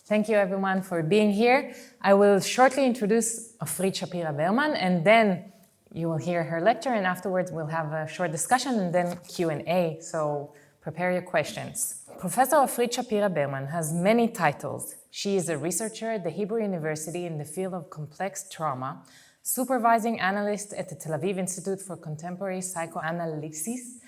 Thank you everyone for being here. I will shortly introduce Ofrit Shapira-Berman, and then you will hear her lecture, and afterwards we'll have a short discussion and then Q&A, so prepare your questions. Professor Ofrit Shapira-Berman has many titles. She is a researcher at the Hebrew University in the field of complex trauma, supervising analyst at the Tel Aviv Institute for Contemporary Psychoanalysis,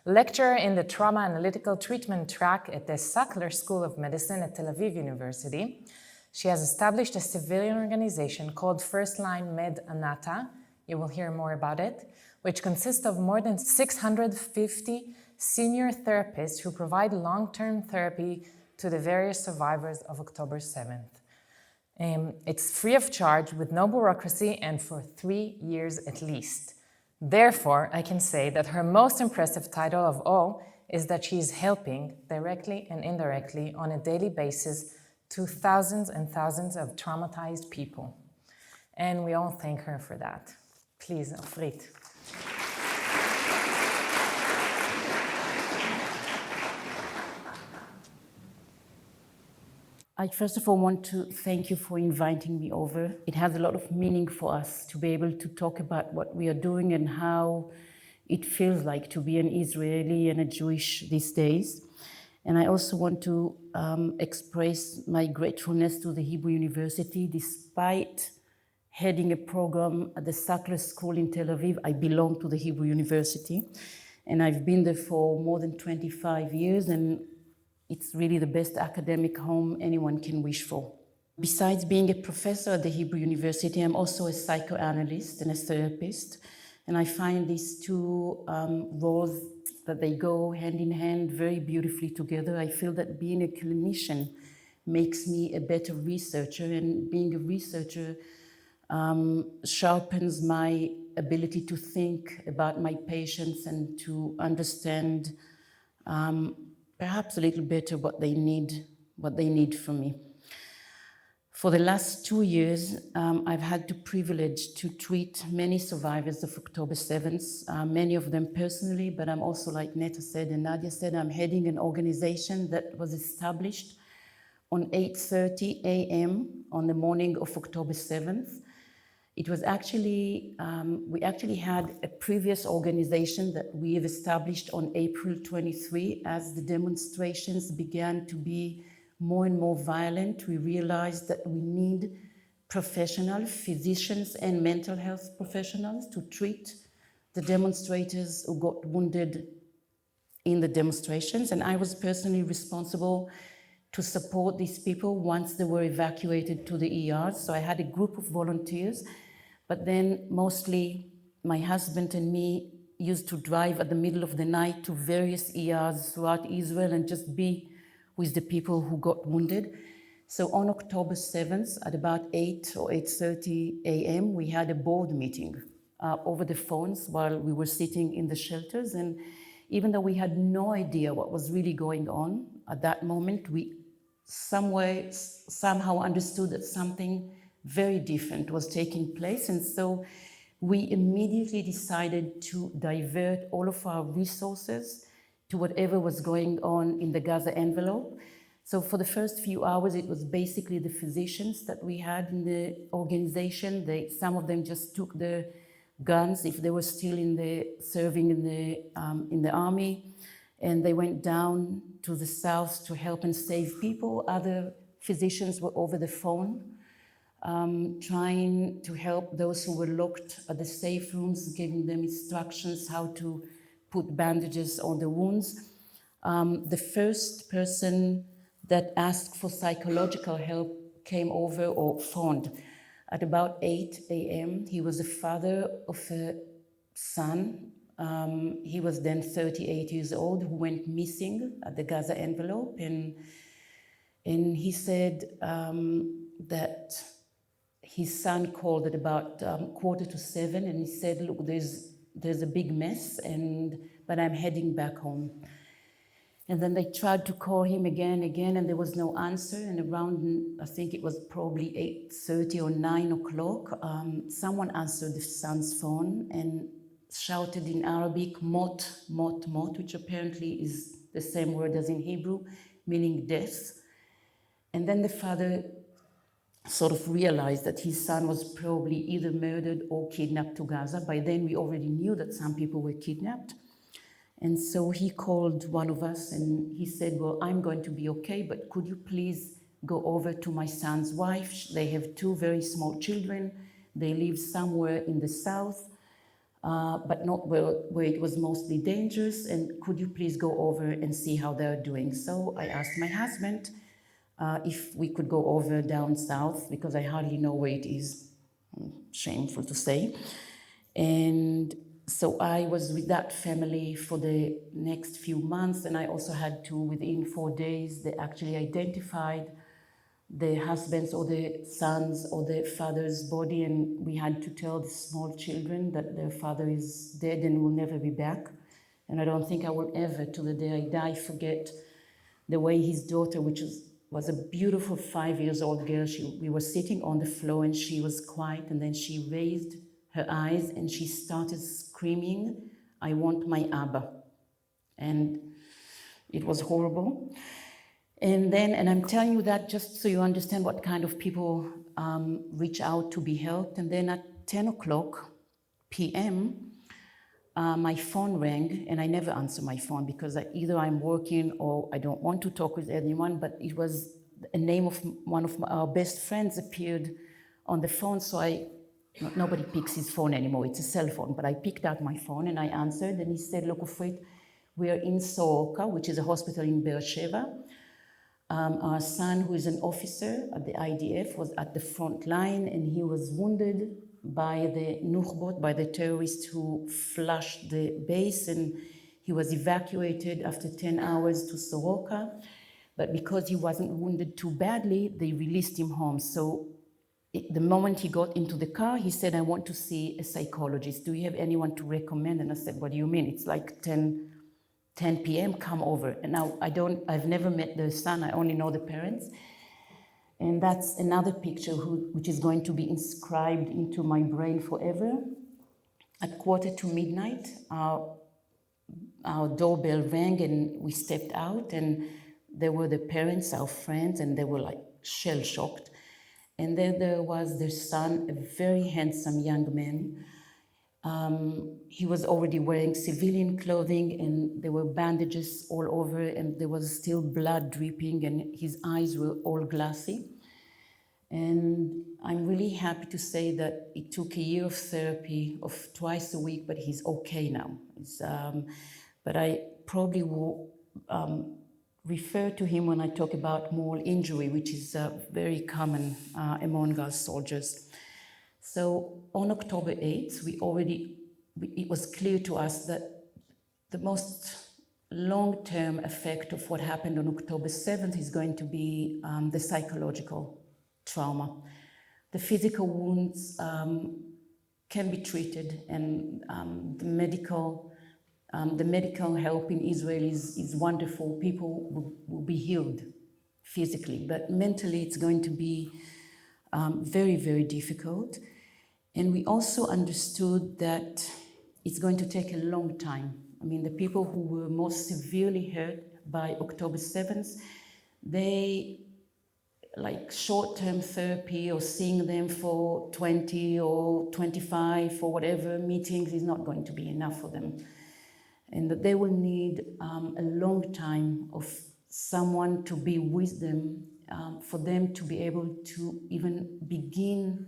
lecturer in the Trauma Analytical Treatment track at the Sackler School of Medicine at Tel Aviv University. She has established a civilian organization called First Line Med Anata, you will hear more about it, which consists of more than 650 senior therapists who provide long-term therapy to the various survivors of October 7th. It's free of charge with no bureaucracy and for 3 years at least. Therefore, I can say that her most impressive title of all is that she is helping, directly and indirectly, on a daily basis, to thousands and thousands of traumatized people. And we all thank her for that. Please, Ofrit. I first of all want to thank you for inviting me over. It has a lot of meaning for us to be able to talk about what we are doing and how it feels like to be an Israeli and a Jewish these days. And I also want to express my gratefulness to the Hebrew University. Despite heading a program at the Sackler School in Tel Aviv, I belong to the Hebrew University. And I've been there for more than 25 years, and it's really the best academic home anyone can wish for. Besides being a professor at the Hebrew University, I'm also a psychoanalyst and a therapist. And I find these two roles that they go hand in hand very beautifully together. I feel that being a clinician makes me a better researcher, and being a researcher sharpens my ability to think about my patients and to understand perhaps a little better what they need from me. For the last 2 years, I've had the privilege to treat many survivors of October 7th, many of them personally, but I'm also, like Neta said and Nadia said, I'm heading an organization that was established on 8:30 a.m. on the morning of October 7th. It was actually, we actually had a previous organization that we have established on April 23. As the demonstrations began to be more and more violent, we realized that we need professional physicians and mental health professionals to treat the demonstrators who got wounded in the demonstrations. And I was personally responsible to support these people once they were evacuated to the ERs. So I had a group of volunteers, but then mostly my husband and me used to drive at the middle of the night to various ERs throughout Israel and just be with the people who got wounded. So on October 7th at about 8 or 8:30 a.m., we had a board meeting over the phones while we were sitting in the shelters. And even though we had no idea what was really going on at that moment, we somehow understood that something very different was taking place. And so we immediately decided to divert all of our resources to whatever was going on in the Gaza envelope. So for the first few hours, it was basically the physicians that we had in the organization. Some of them just took their guns if they were still serving in the army, and they went down to the south to help and save people. Other physicians were over the phone, trying to help those who were locked at the safe rooms, giving them instructions how to put bandages on the wounds. The first person that asked for psychological help came over or phoned at about 8 a.m. He was the father of a son. He was then 38 years old, who went missing at the Gaza envelope. And he said that his son called at about 6:45, and he said, look, there's a big mess, but I'm heading back home. And then they tried to call him again and again, and there was no answer. And around, I think it was probably 8:30 or 9 o'clock, someone answered the son's phone and shouted in Arabic, mot, mot, mot, which apparently is the same word as in Hebrew, meaning death. And then the father sort of realized that his son was probably either murdered or kidnapped to Gaza. By then, we already knew that some people were kidnapped. And so he called one of us and he said, well, I'm going to be okay, but could you please go over to my son's wife? They have 2 very small children. They live somewhere in the south, but not where it was mostly dangerous. And could you please go over and see how they're doing? So I asked my husband if we could go over down south, because I hardly know where it is, shameful to say. And so I was with that family for the next few months, and I also had to, within 4 days, they actually identified the husband's or the son's or the father's body, and we had to tell the small children that their father is dead and will never be back. And I don't think I will ever, to the day I die, forget the way his daughter, which was a beautiful 5-year-old girl, we were sitting on the floor and she was quiet, and then she raised her eyes and she started screaming, I want my Abba. And it was horrible. And I'm telling you that just so you understand what kind of people reach out to be helped. And then at 10 o'clock p.m., my phone rang, and I never answer my phone because either I'm working or I don't want to talk with anyone, but it was a name of one of our best friends appeared on the phone, so nobody picks his phone anymore, it's a cell phone, but I picked up my phone and I answered, and he said, look, Ofrit, we are in Soroka, which is a hospital in Beersheba. Our son, who is an officer at the IDF, was at the front line, and he was wounded by the Nukhbot, by the terrorists who flushed the base, and he was evacuated after 10 hours to Soroka. But because he wasn't wounded too badly, they released him home. So the moment he got into the car, he said, I want to see a psychologist. Do you have anyone to recommend? And I said, what do you mean? It's like 10 p.m., come over. And now I've never met the son, I only know the parents. And that's another picture which is going to be inscribed into my brain forever. At midnight, our doorbell rang and we stepped out, and there were the parents, our friends, and they were like shell-shocked. And then there was their son, a very handsome young man. He was already wearing civilian clothing, and there were bandages all over, and there was still blood dripping, and his eyes were all glassy. And I'm really happy to say that it took a year of therapy of twice a week, but he's okay now. But I probably will refer to him when I talk about moral injury, which is very common among our soldiers. So on October 8th, it was clear to us that the most long-term effect of what happened on October 7th is going to be the psychological trauma. The physical wounds can be treated, and the medical help in Israel is wonderful. People will be healed physically, but mentally it's going to be very, very difficult. And we also understood that it's going to take a long time. I mean, the people who were most severely hurt by October 7th, they like short-term therapy or seeing them for 20 or 25 or whatever meetings is not going to be enough for them. And that they will need a long time of someone to be with them, for them to be able to even begin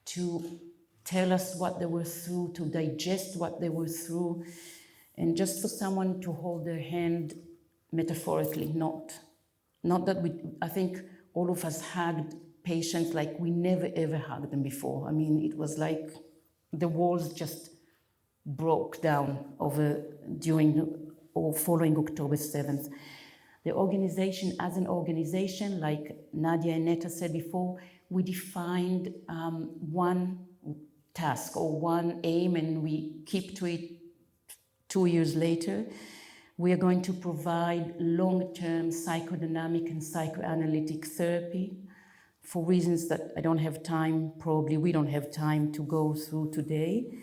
to tell us what they were through, to digest what they were through, and just for someone to hold their hand metaphorically, not that I think all of us hugged patients like we never ever hugged them before. I mean, it was like the walls just broke down during or following October 7th. The organization, as an organization, like Nadia and Neta said before, we defined one task or one aim, and we keep to it 2 years later. We are going to provide long-term psychodynamic and psychoanalytic therapy for reasons that I don't have time, probably we don't have time to go through today.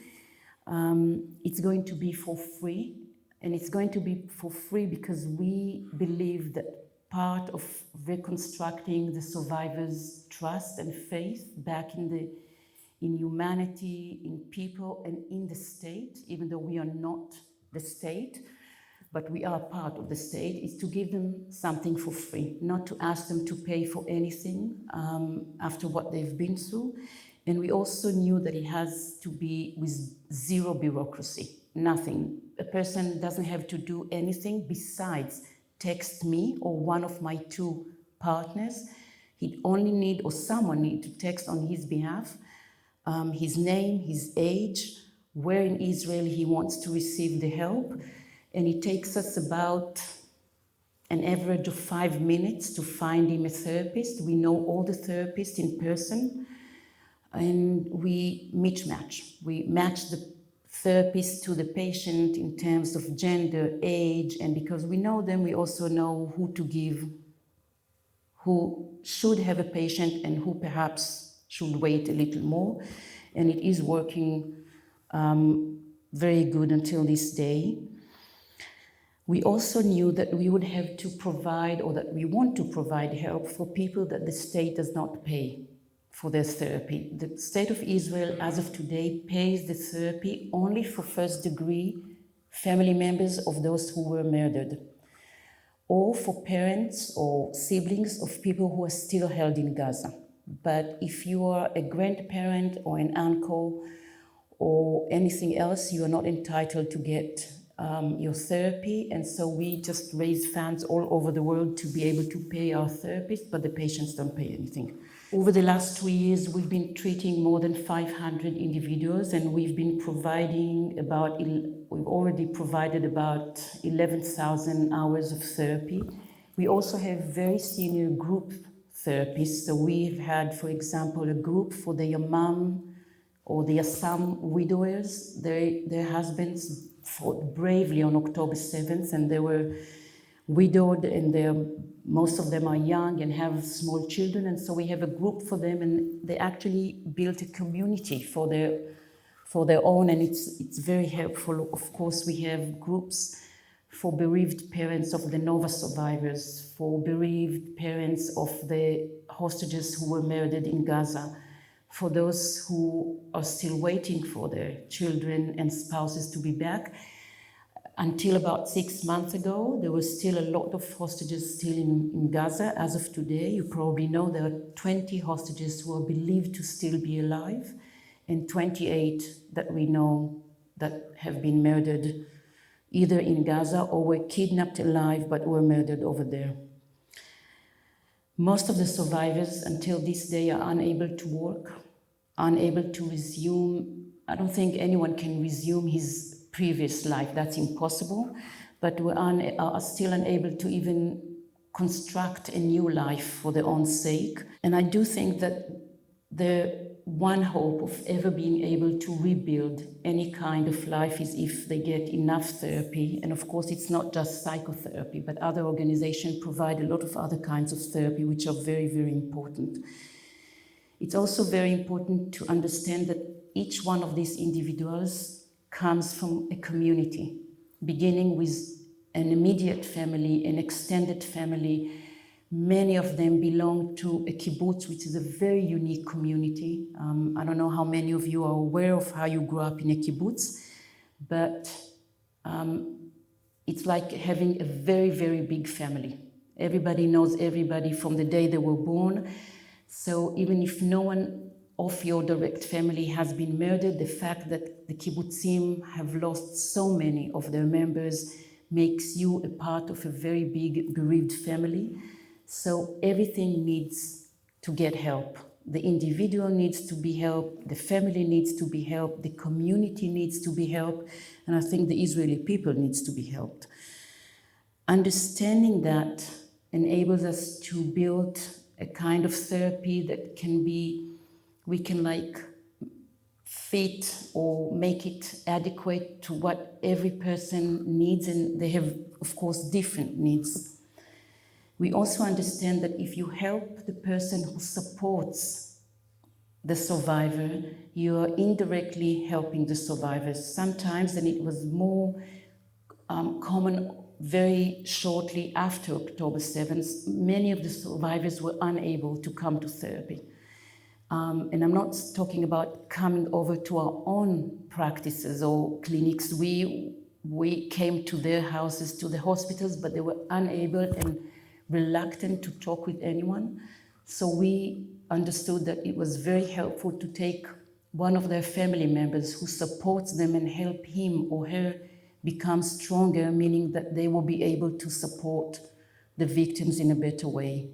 It's going to be for free, and it's going to be for free because we believe that part of reconstructing the survivors' trust and faith back in humanity, in people, and in the state, even though we are not the state, but we are part of the state, is to give them something for free, not to ask them to pay for anything after what they've been through. And we also knew that it has to be with zero bureaucracy, nothing. A person doesn't have to do anything besides text me or one of my two partners. He'd only need, or someone need to text on his behalf, his name, his age, where in Israel he wants to receive the help. And it takes us about an average of 5 minutes to find him a therapist. We know all the therapists in person, and we match. We match the therapist to the patient in terms of gender, age, and because we know them, we also know who to give, who should have a patient and who perhaps should wait a little more. And it is working very good until this day. We also knew that we would have to provide, or that we want to provide help for people that the state does not pay for their therapy. The state of Israel, as of today, pays the therapy only for first-degree family members of those who were murdered, or for parents or siblings of people who are still held in Gaza. But if you are a grandparent or an uncle or anything else, you are not entitled to get your therapy. And so we just raise funds all over the world to be able to pay our therapists, but the patients don't pay anything. Over the last 2 years, we've been treating more than 500 individuals, and we've already provided about 11,000 hours of therapy. We also have very senior group therapists. So we've had, for example, a group for the Yamam or the Assam widowers. Their husbands fought bravely on October 7th, and they were widowed, and most of them are young and have small children, and so we have a group for them, and they actually built a community for their own, and it's very helpful. Of course, we have groups for bereaved parents of the Nova survivors, for bereaved parents of the hostages who were murdered in Gaza, for those who are still waiting for their children and spouses to be back. Until about 6 months ago, there were still a lot of hostages still in Gaza. As of today, you probably know there are 20 hostages who are believed to still be alive, and 28 that we know that have been murdered either in Gaza or were kidnapped alive but were murdered over there. Most of the survivors until this day are unable to work, unable to resume. I don't think anyone can resume his previous life, that's impossible, but we are still unable to even construct a new life for their own sake. And I do think that the one hope of ever being able to rebuild any kind of life is if they get enough therapy. And of course, it's not just psychotherapy, but other organizations provide a lot of other kinds of therapy, which are very, very important. It's also very important to understand that each one of these individuals comes from a community, beginning with an immediate family, an extended family. Many of them belong to a kibbutz, which is a very unique community. I don't know how many of you are aware of how you grew up in a kibbutz, but it's like having a very, very big family. Everybody knows everybody from the day they were born. So even if no one of your direct family has been murdered, the fact that the kibbutzim have lost so many of their members makes you a part of a very big bereaved family. So everything needs to get help. The individual needs to be helped, the family needs to be helped, the community needs to be helped, and I think the Israeli people needs to be helped. Understanding that enables us to build a kind of therapy that we can fit or make it adequate to what every person needs, and they have, of course, different needs. We also understand that if you help the person who supports the survivor, you are indirectly helping the survivors. Sometimes, and it was more common very shortly after October 7th, many of the survivors were unable to come to therapy. And I'm not talking about coming over to our own practices or clinics. We came to their houses, to the hospitals, but they were unable and reluctant to talk with anyone. So we understood that it was very helpful to take one of their family members who supports them and help him or her become stronger, meaning that they will be able to support the victims in a better way.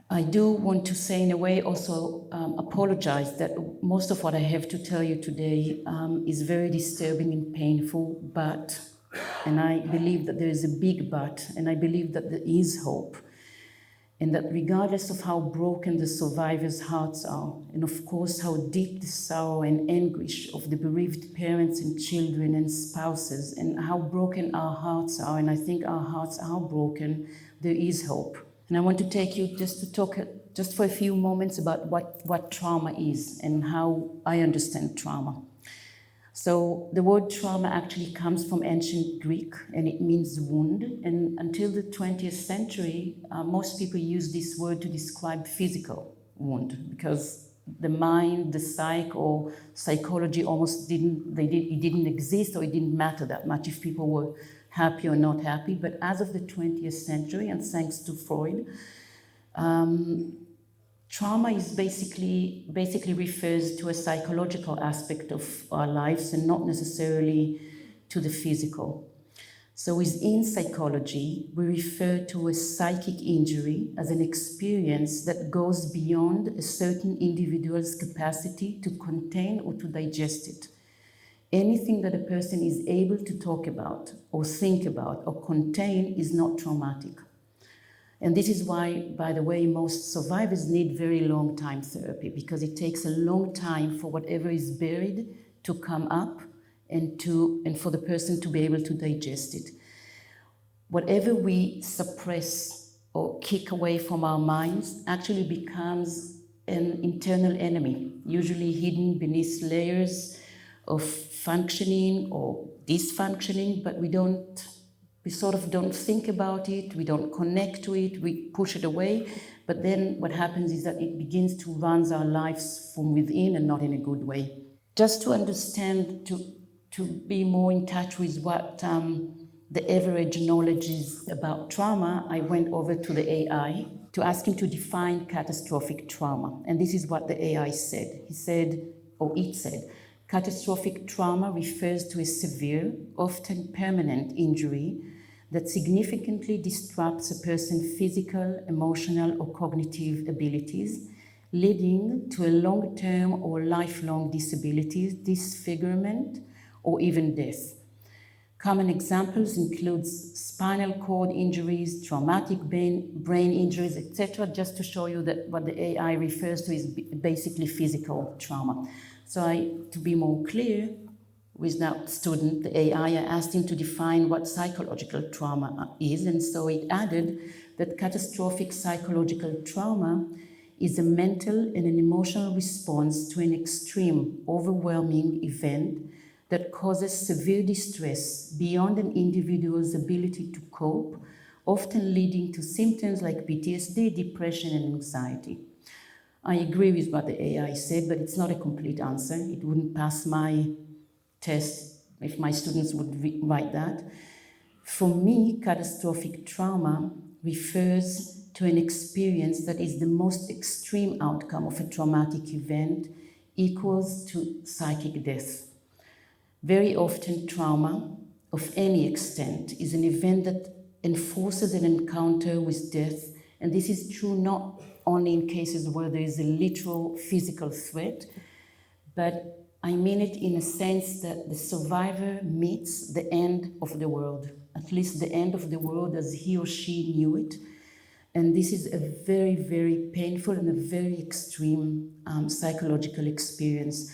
I do want to say, in a way, also apologize that most of what I have to tell you today is very disturbing and painful, but, and I believe that there is a big but, and I believe that there is hope, and that regardless of how broken the survivors' hearts are, and of course how deep the sorrow and anguish of the bereaved parents and children and spouses, and how broken our hearts are, and I think our hearts are broken, there is hope. And I want to take you just to talk just for a few moments about what trauma is and how I understand trauma. So the word trauma actually comes from ancient Greek, and it means wound. And until the 20th century, most people used this word to describe physical wound, because the mind, the psyche, or psychology almost it didn't exist, or it didn't matter that much if people were happy or not happy. But as of the 20th century, and thanks to Freud, trauma is basically refers to a psychological aspect of our lives and not necessarily to the physical. So within psychology, we refer to a psychic injury as an experience that goes beyond a certain individual's capacity to contain or to digest it. Anything that a person is able to talk about or think about or contain is not traumatic. And this is why, by the way, most survivors need very long time therapy, because it takes a long time for whatever is buried to come up and for the person to be able to digest it. Whatever we suppress or kick away from our minds actually becomes an internal enemy, usually hidden beneath layers of functioning or dysfunctioning, but we sort of don't think about it, we don't connect to it, we push it away, but then what happens is that it begins to run our lives from within and not in a good way. Just to understand, to be more in touch with what the average knowledge is about trauma, I went over to the AI to ask him to define catastrophic trauma. And this is what the AI said. It said, catastrophic trauma refers to a severe, often permanent injury that significantly disrupts a person's physical, emotional, or cognitive abilities, leading to a long-term or lifelong disabilities, disfigurement, or even death. Common examples include spinal cord injuries, traumatic brain injuries, etc., just to show you that what the AI refers to is basically physical trauma. So to be more clear, with that student, the AI, I asked him to define what psychological trauma is, and so it added that catastrophic psychological trauma is a mental and an emotional response to an extreme, overwhelming event that causes severe distress beyond an individual's ability to cope, often leading to symptoms like PTSD, depression, and anxiety. I agree with what the AI said, but it's not a complete answer. It wouldn't pass my test if my students would write that. For me, catastrophic trauma refers to an experience that is the most extreme outcome of a traumatic event, equals to psychic death. Very often, trauma of any extent is an event that enforces an encounter with death, and this is true not only in cases where there is a literal physical threat, but I mean it in a sense that the survivor meets the end of the world, at least the end of the world as he or she knew it. And this is a very, very painful and a very extreme psychological experience.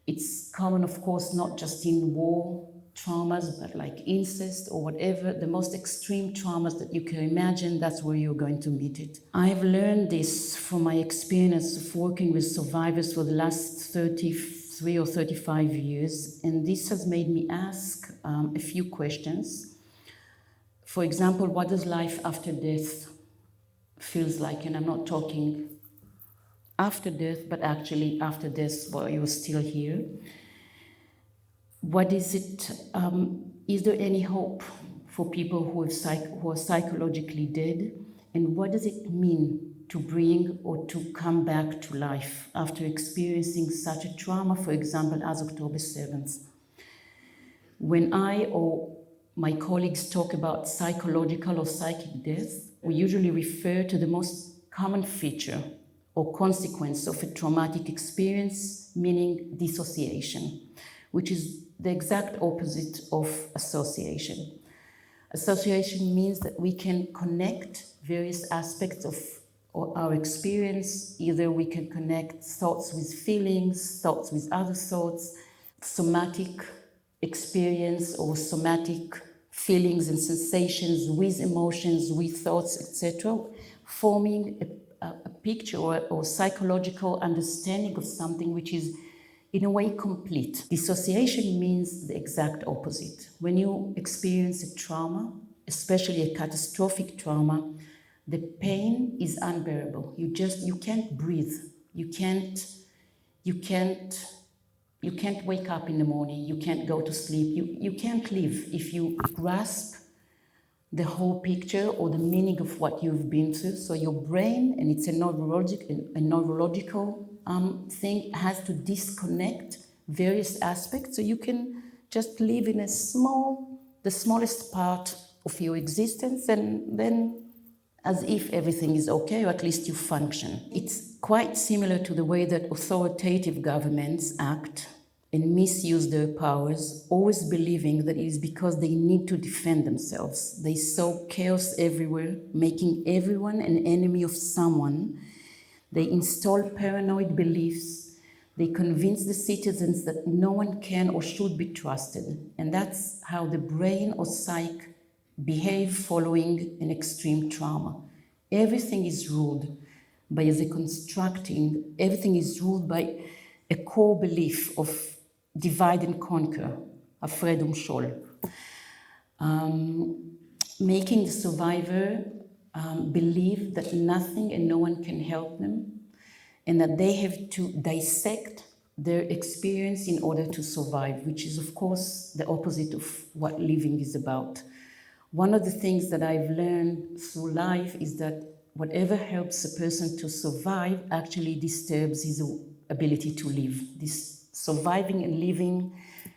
It's common, of course, not just in war traumas, but like incest or whatever, the most extreme traumas that you can imagine, that's where you're going to meet it. I've learned this from my experience of working with survivors for the last 33 or 35 years, and this has made me ask a few questions. For example, what does life after death feels like? And I'm not talking after death, but actually after death while you're still here. What is it? Is there any hope for people who are psychologically dead? And what does it mean to bring or to come back to life after experiencing such a trauma, for example, as October 7th? When I or my colleagues talk about psychological or psychic death, we usually refer to the most common feature or consequence of a traumatic experience, meaning dissociation, which is the exact opposite of association. Association means that we can connect various aspects of our experience. Either we can connect thoughts with feelings, thoughts with other thoughts, somatic experience or somatic feelings and sensations with emotions, with thoughts, etc., forming a picture or psychological understanding of something which is in a way complete. Dissociation means the exact opposite. When you experience a trauma, especially a catastrophic trauma, the pain is unbearable. You can't breathe. You can't wake up in the morning. You can't go to sleep. You can't live if you grasp the whole picture or the meaning of what you've been through. So your brain, and it's a neurological thing, has to disconnect various aspects so you can just live in the smallest part of your existence, and then as if everything is okay, or at least you function. It's quite similar to the way that authoritative governments act and misuse their powers, always believing that it is because they need to defend themselves. They sow chaos everywhere, making everyone an enemy of someone. They install paranoid beliefs. They convince the citizens that no one can or should be trusted. And that's how the brain or psyche behave following an extreme trauma. Everything is ruled by everything is ruled by a core belief of divide and conquer, Ofrit making the survivor believe that nothing and no one can help them, and that they have to dissect their experience in order to survive, which is, of course, the opposite of what living is about. One of the things that I've learned through life is that whatever helps a person to survive actually disturbs his ability to live. This surviving and living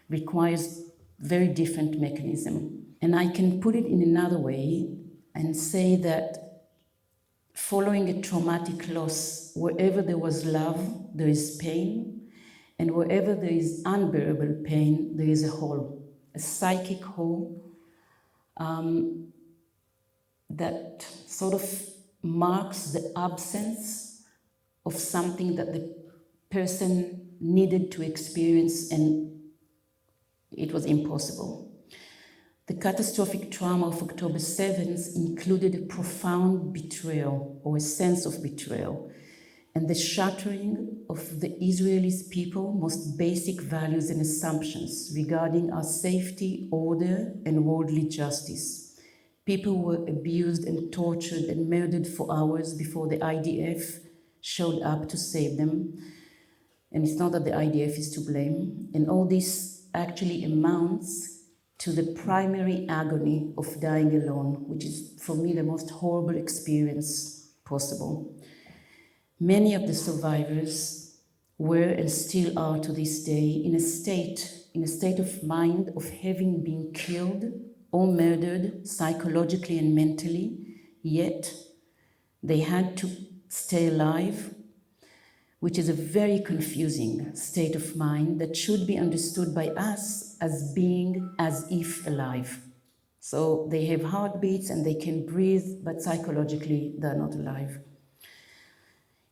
requires very different mechanism. And I can put it in another way and say that following a traumatic loss, wherever there was love, there is pain, and wherever there is unbearable pain, there is a hole, a psychic hole that sort of marks the absence of something that the person needed to experience, and it was impossible. The catastrophic trauma of October 7th included a profound betrayal, or a sense of betrayal, and the shattering of the Israeli people's most basic values and assumptions regarding our safety, order, and worldly justice. People were abused and tortured and murdered for hours before the IDF showed up to save them. And it's not that the IDF is to blame. And all this actually amounts to the primary agony of dying alone, which is, for me, the most horrible experience possible. Many of the survivors were and still are to this day in a state of mind of having been killed or murdered psychologically and mentally, yet they had to stay alive, which is a very confusing state of mind that should be understood by us as being as if alive. So they have heartbeats and they can breathe, but psychologically they're not alive.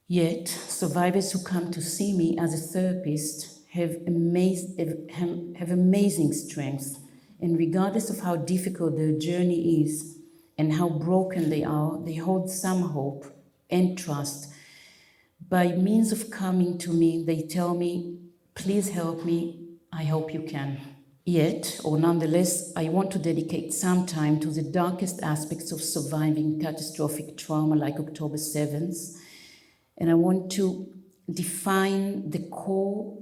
Yet, survivors who come to see me as a therapist have amazing strength, and regardless of how difficult their journey is and how broken they are, they hold some hope and trust. By means of coming to me, they tell me, please help me, I hope you can. Yet, or nonetheless, I want to dedicate some time to the darkest aspects of surviving catastrophic trauma like October 7th, and I want to define the core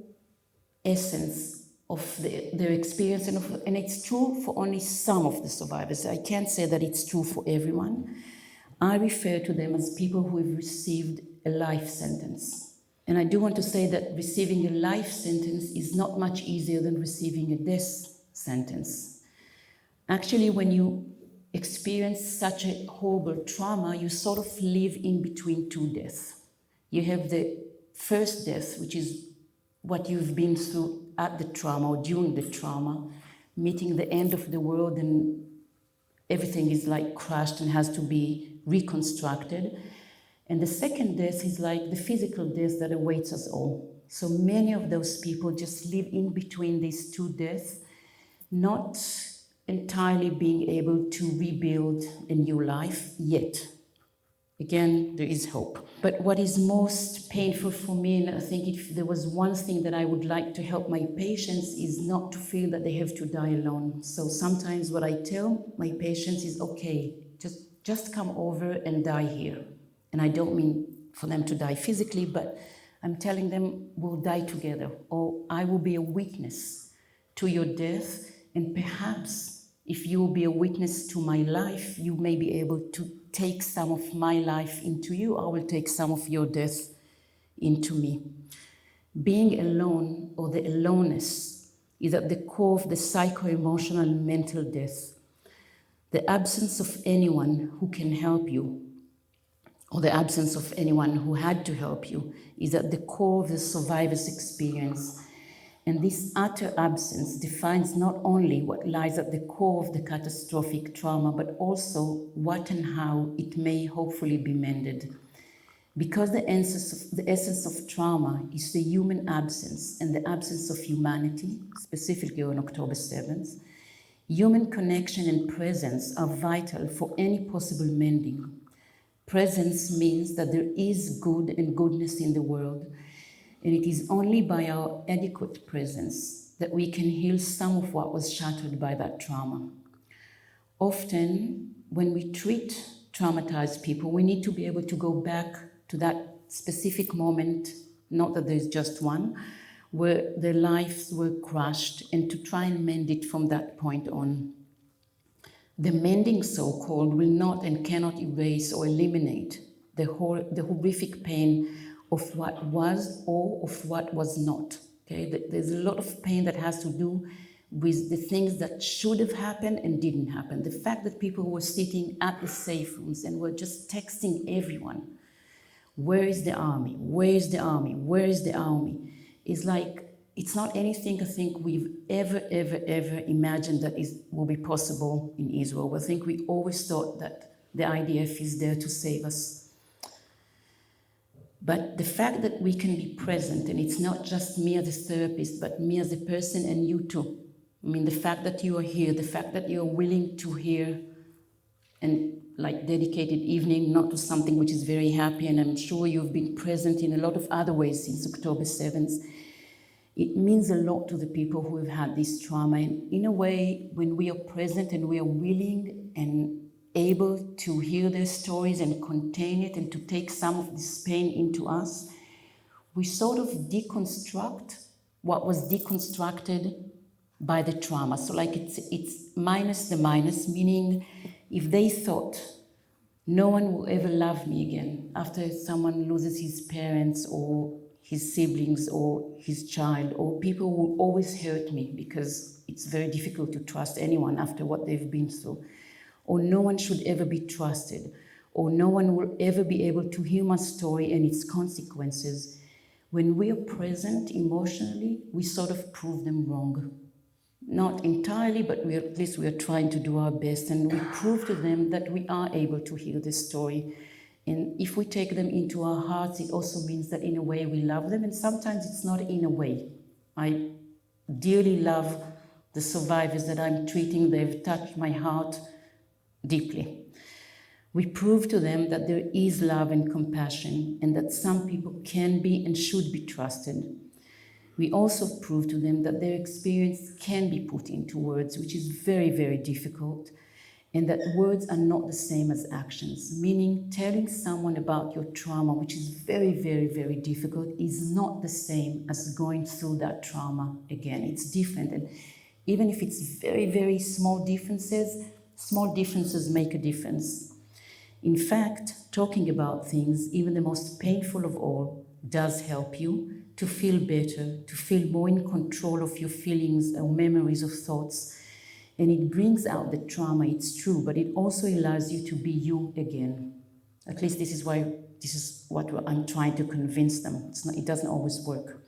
essence of their experience, and it's true for only some of the survivors. I can't say that it's true for everyone. I refer to them as people who have received a life sentence. And I do want to say that receiving a life sentence is not much easier than receiving a death sentence. Actually, when you experience such a horrible trauma, you sort of live in between two deaths. You have the first death, which is what you've been through at the trauma or during the trauma, meeting the end of the world and everything is like crushed and has to be reconstructed. And the second death is like the physical death that awaits us all. So many of those people just live in between these two deaths, not entirely being able to rebuild a new life yet. Again, there is hope. But what is most painful for me, and I think if there was one thing that I would like to help my patients, is not to feel that they have to die alone. So sometimes what I tell my patients is, okay, just come over and die here. And I don't mean for them to die physically, but I'm telling them we'll die together, or I will be a witness to your death, and perhaps if you will be a witness to my life, you may be able to take some of my life into you. I will take some of your death into me. Being alone, or the aloneness, is at the core of the psycho-emotional and mental death. The absence of anyone who can help you, or the absence of anyone who had to help you, is at the core of the survivor's experience. And this utter absence defines not only what lies at the core of the catastrophic trauma, but also what and how it may hopefully be mended. Because the essence of trauma is the human absence and the absence of humanity, specifically on October 7th, human connection and presence are vital for any possible mending. Presence means that there is good and goodness in the world, and it is only by our adequate presence that we can heal some of what was shattered by that trauma. Often, when we treat traumatized people, we need to be able to go back to that specific moment, not that there's just one, where their lives were crushed, and to try and mend it from that point on. The mending, so-called, will not and cannot erase or eliminate the horrific pain of what was or of what was not. Okay? There's a lot of pain that has to do with the things that should have happened and didn't happen. The fact that people were sitting at the safe rooms and were just texting everyone, where is the army? Where is the army? Where is the army? Is like, it's not anything I think we've ever imagined that will be possible in Israel. I think we always thought that the IDF is there to save us. But the fact that we can be present, and it's not just me as a therapist, but me as a person and you too. I mean, the fact that you are here, the fact that you're willing to hear and like dedicated evening, not to something which is very happy, and I'm sure you've been present in a lot of other ways since October 7th. It means a lot to the people who have had this trauma. And in a way, when we are present and we are willing and able to hear their stories and contain it and to take some of this pain into us, we sort of deconstruct what was deconstructed by the trauma. So like it's minus the minus, meaning if they thought no one will ever love me again after someone loses his parents or his siblings or his child, or people will always hurt me because it's very difficult to trust anyone after what they've been through, or no one should ever be trusted, or no one will ever be able to hear my story and its consequences. When we are present emotionally, we sort of prove them wrong. Not entirely, but at least we are trying to do our best, and we prove to them that we are able to hear this story. And if we take them into our hearts, it also means that in a way we love them, and sometimes it's not in a way. I dearly love the survivors that I'm treating. They've touched my heart deeply. We prove to them that there is love and compassion, and that some people can be and should be trusted. We also prove to them that their experience can be put into words, which is very, very difficult, and that words are not the same as actions, meaning telling someone about your trauma, which is very, very, very difficult, is not the same as going through that trauma again. It's different, and even if it's very, very small differences make a difference. In fact, talking about things, even the most painful of all, does help you to feel better, to feel more in control of your feelings or memories or thoughts. And it brings out the trauma, it's true, but it also allows you to be you again. At least this is what I'm trying to convince them. It doesn't always work.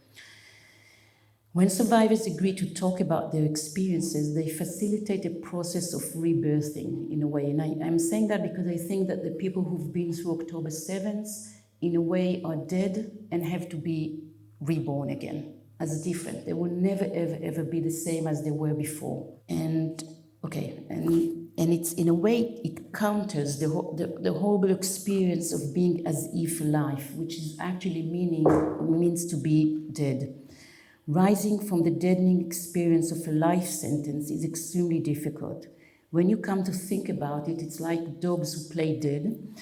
When survivors agree to talk about their experiences, they facilitate a process of rebirthing in a way. And I'm saying that because I think that the people who've been through October 7th, in a way, are dead and have to be reborn again as different. They will never, ever, ever be the same as they were before. And it's in a way, it counters the horrible experience of being as if alive, which is actually means to be dead. Rising from the deadening experience of a life sentence is extremely difficult. When you come to think about it, it's like dogs who play dead.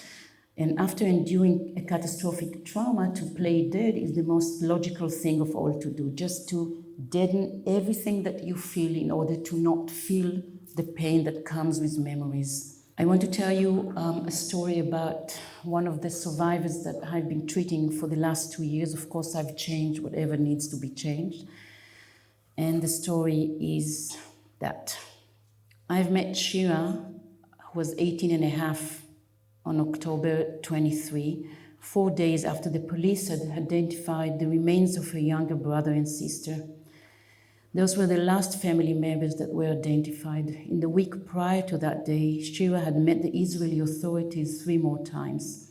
And after enduring a catastrophic trauma, to play dead is the most logical thing of all to do, just to deaden everything that you feel in order to not feel the pain that comes with memories. I want to tell you a story about one of the survivors that I've been treating for the last 2 years. Of course, I've changed whatever needs to be changed. And the story is that I've met Shira, who was 18 and a half on October 23, 4 days after the police had identified the remains of her younger brother and sister. Those were the last family members that were identified. In the week prior to that day, Shira had met the Israeli authorities 3 more times.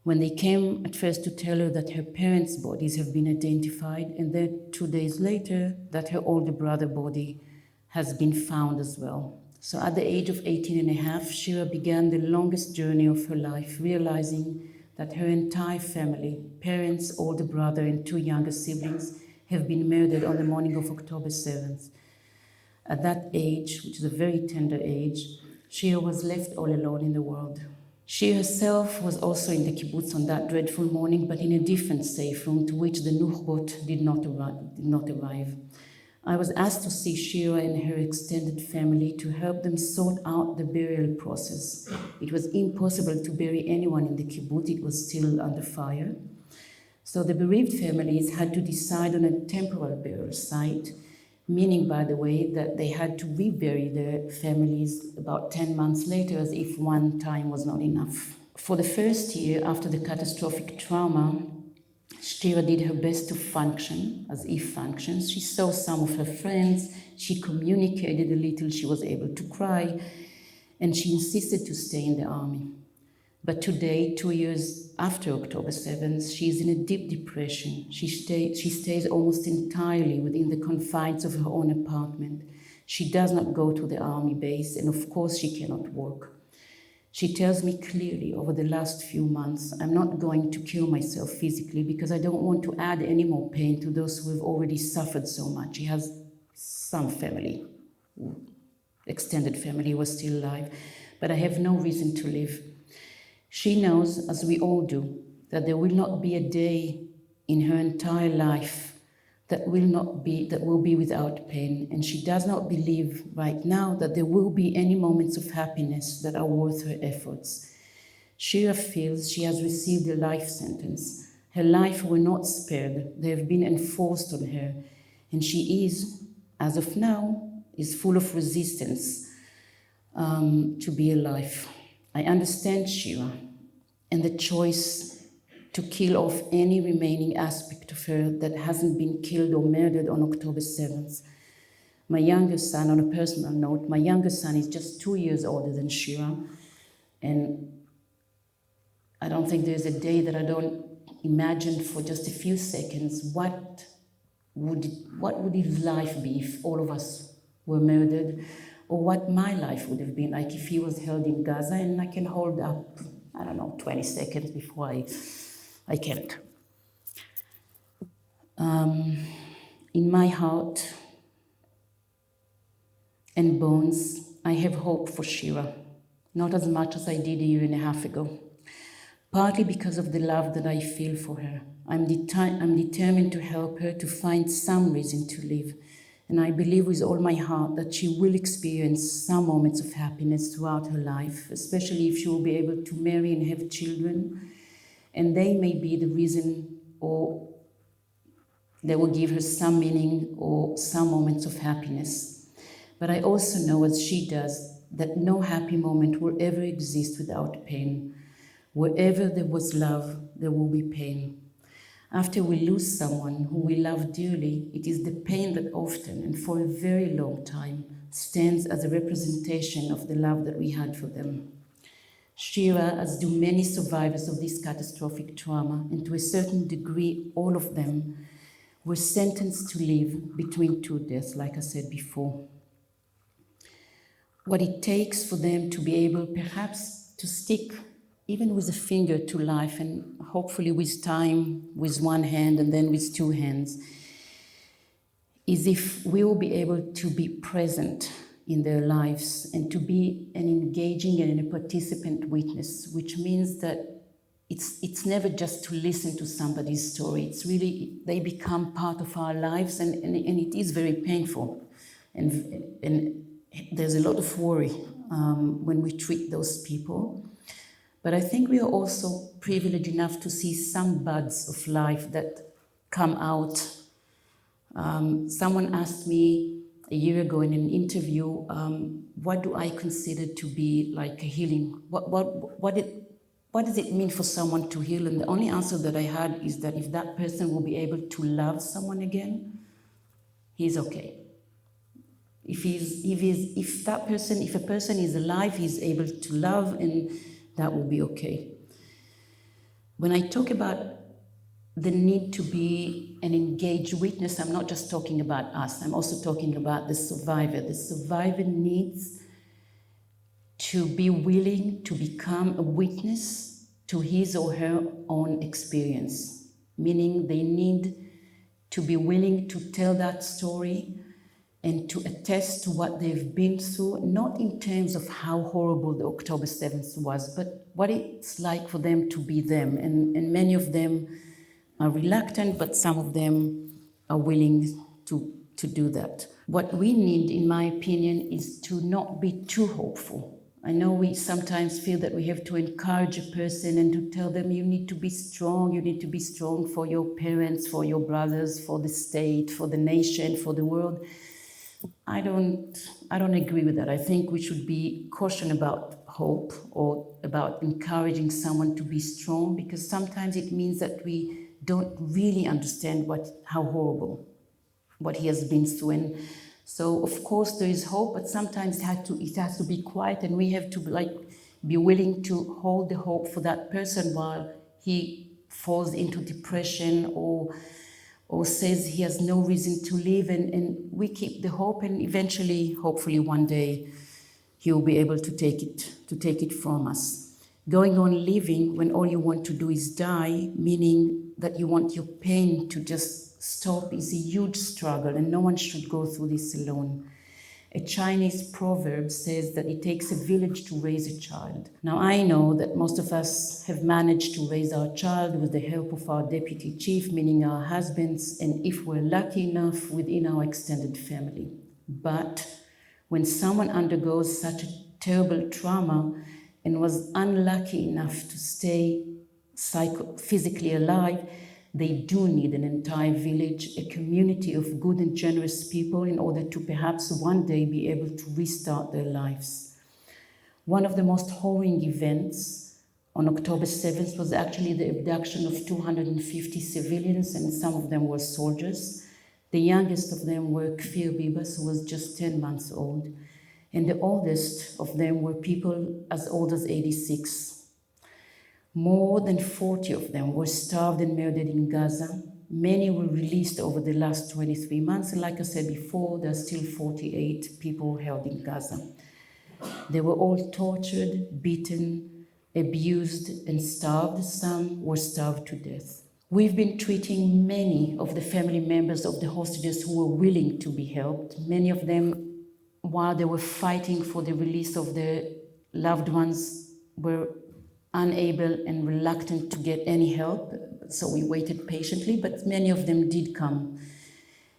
When they came at first to tell her that her parents' bodies have been identified, and then 2 days later, that her older brother's body has been found as well. So at the age of 18 and a half, Shira began the longest journey of her life, realizing that her entire family, parents, older brother, and 2 younger siblings, have been murdered on the morning of October 7th. At that age, which is a very tender age, Shira was left all alone in the world. She herself was also in the kibbutz on that dreadful morning, but in a different safe room to which the Nukhbot did not arrive. I was asked to see Shira and her extended family to help them sort out the burial process. It was impossible to bury anyone in the kibbutz, it was still under fire. So the bereaved families had to decide on a temporary burial site, meaning, by the way, that they had to rebury their families about 10 months later, as if one time was not enough. For the first year after the catastrophic trauma, Shira did her best to function, as if functions. She saw some of her friends, she communicated a little, she was able to cry, and she insisted to stay in the army. But today, 2 years after October 7th, she is in a deep depression. She stays almost entirely within the confines of her own apartment. She does not go to the army base, and of course she cannot work. She tells me clearly over the last few months, I'm not going to kill myself physically because I don't want to add any more pain to those who have already suffered so much. She has some family, extended family who are still alive, but I have no reason to live. She knows, as we all do, that there will not be a day in her entire life that will be without pain, and she does not believe right now that there will be any moments of happiness that are worth her efforts. Shira feels she has received a life sentence. Her life were not spared. They have been enforced on her, and she is, as of now, is full of resistance to be alive. I understand Shira and the choice to kill off any remaining aspect of her that hasn't been killed or murdered on October 7th. My younger son, on a personal note, my younger son is just 2 years older than Shira, and I don't think there's a day that I don't imagine for just a few seconds what would his life be if all of us were murdered, or what my life would have been like if he was held in Gaza, and I can hold up, 20 seconds before I can't. In my heart and bones, I have hope for Shira, not as much as I did a year and a half ago, partly because of the love that I feel for her. I'm determined to help her to find some reason to live, and I believe with all my heart that she will experience some moments of happiness throughout her life, especially if she will be able to marry and have children, and they may be the reason, or they will give her some meaning or some moments of happiness. But I also know, as she does, that no happy moment will ever exist without pain. Wherever there was love, there will be pain. After we lose someone who we love dearly, it is the pain that often, and for a very long time, stands as a representation of the love that we had for them. Shira, as do many survivors of this catastrophic trauma, and to a certain degree, all of them, were sentenced to live between two deaths, like I said before. What it takes for them to be able perhaps to stick even with a finger to life, and hopefully with time, with one hand and then with two hands, is if we will be able to be present in their lives and to be an engaging and a participant witness, which means that it's never just to listen to somebody's story. It's really, they become part of our lives, and it is very painful. And there's a lot of worry when we treat those people. But I think we are also privileged enough to see some buds of life that come out. Someone asked me a year ago in an interview, what do I consider to be like a healing? What does it mean for someone to heal? And the only answer that I had is that if that person will be able to love someone again, he's okay. If a person is alive, he's able to love, and that will be okay. When I talk about the need to be an engaged witness, I'm not just talking about us, I'm also talking about the survivor. The survivor needs to be willing to become a witness to his or her own experience, meaning they need to be willing to tell that story and to attest to what they've been through, not in terms of how horrible the October 7th was, but what it's like for them to be them. And many of them are reluctant, but some of them are willing to do that. What we need, in my opinion, is to not be too hopeful. I know we sometimes feel that we have to encourage a person and to tell them, you need to be strong for your parents, for your brothers, for the state, for the nation, for the world. I don't agree with that. I think we should be cautious about hope or about encouraging someone to be strong, because sometimes it means that we don't really understand how horrible what he has been through. And so, of course, there is hope, but sometimes it has to be quiet, and we have to be willing to hold the hope for that person while he falls into depression or says he has no reason to live, and we keep the hope, and eventually, hopefully one day, he will be able to take it from us. Going on living when all you want to do is die, meaning that you want your pain to just stop, is a huge struggle, and no one should go through this alone. A Chinese proverb says that it takes a village to raise a child. Now, I know that most of us have managed to raise our child with the help of our deputy chief, meaning our husbands, and if we're lucky enough, within our extended family. But when someone undergoes such a terrible trauma and was unlucky enough to stay physically alive, they do need an entire village, a community of good and generous people in order to perhaps one day be able to restart their lives. One of the most harrowing events on October 7th was actually the abduction of 250 civilians, and some of them were soldiers. The youngest of them were Kfir Bibas, who was just 10 months old, and the oldest of them were people as old as 86. More than 40 of them were starved and murdered in Gaza. Many were released over the last 23 months, and like I said before, there are still 48 people held in Gaza. They were all tortured, beaten, abused, and starved. Some were starved to death. We've been treating many of the family members of the hostages who were willing to be helped. Many of them, while they were fighting for the release of their loved ones, were unable and reluctant to get any help. So we waited patiently, but many of them did come.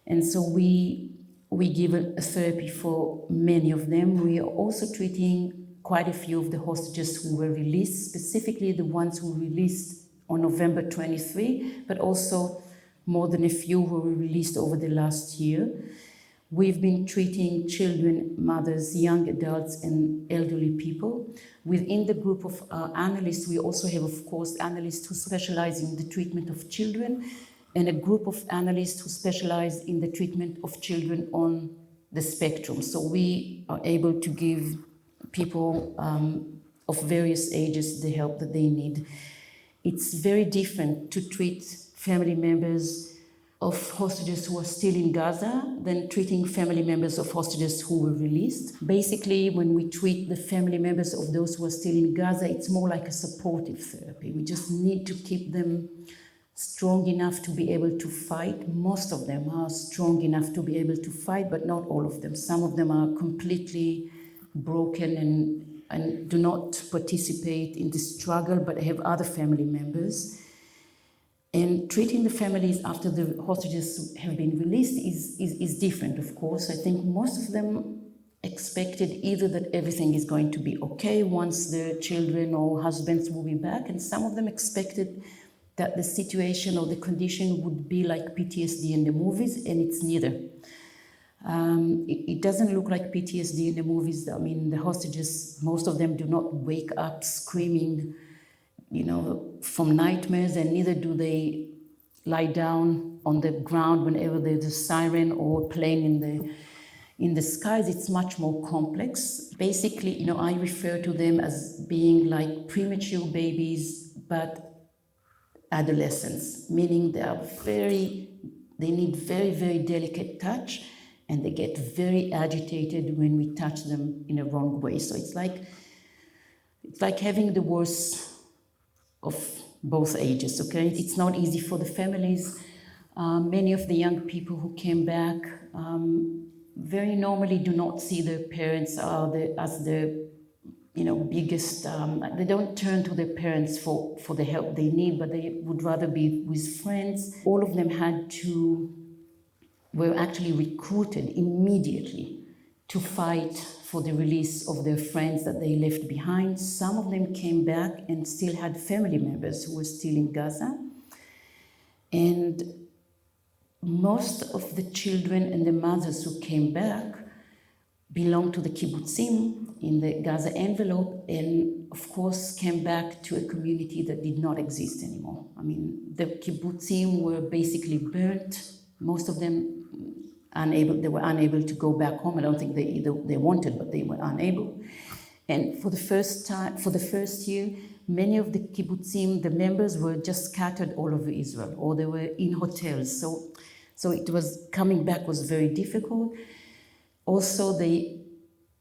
And so we give a therapy for many of them. We are also treating quite a few of the hostages who were released, specifically the ones who were released on November 23, but also more than a few who were released over the last year. We've been treating children, mothers, young adults, and elderly people. Within the group of analysts, we also have, of course, analysts who specialize in the treatment of children, and a group of analysts who specialize in the treatment of children on the spectrum. So we are able to give people of various ages the help that they need. It's very different to treat family members of hostages who are still in Gaza than treating family members of hostages who were released. Basically, when we treat the family members of those who are still in Gaza, it's more like a supportive therapy. We just need to keep them strong enough to be able to fight. Most of them are strong enough to be able to fight, but not all of them. Some of them are completely broken and do not participate in the struggle, but have other family members. And treating the families after the hostages have been released is different, of course. I think most of them expected either that everything is going to be okay once their children or husbands will be back, and some of them expected that the situation or the condition would be like PTSD in the movies, and it's neither. It doesn't look like PTSD in the movies. I mean, the hostages, most of them do not wake up screaming, from nightmares, and neither do they lie down on the ground whenever there's a siren or plane in the skies. It's much more complex. Basically, I refer to them as being like premature babies, but adolescents, meaning they need very, very delicate touch, and they get very agitated when we touch them in a wrong way. So it's like having the worst of both ages, okay? It's not easy for the families. Many of the young people who came back very normally do not see their parents as the biggest, they don't turn to their parents for the help they need, but they would rather be with friends. All of them were actually recruited immediately to fight for the release of their friends that they left behind. Some of them came back and still had family members who were still in Gaza. And most of the children and the mothers who came back belonged to the kibbutzim in the Gaza envelope, and of course came back to a community that did not exist anymore. I mean, the kibbutzim were basically burnt. Most of them they were unable to go back home. I don't think they wanted, but they were unable. And for the first year, many of the kibbutzim, the members were just scattered all over Israel, or they were in hotels. So it was, coming back was very difficult. Also,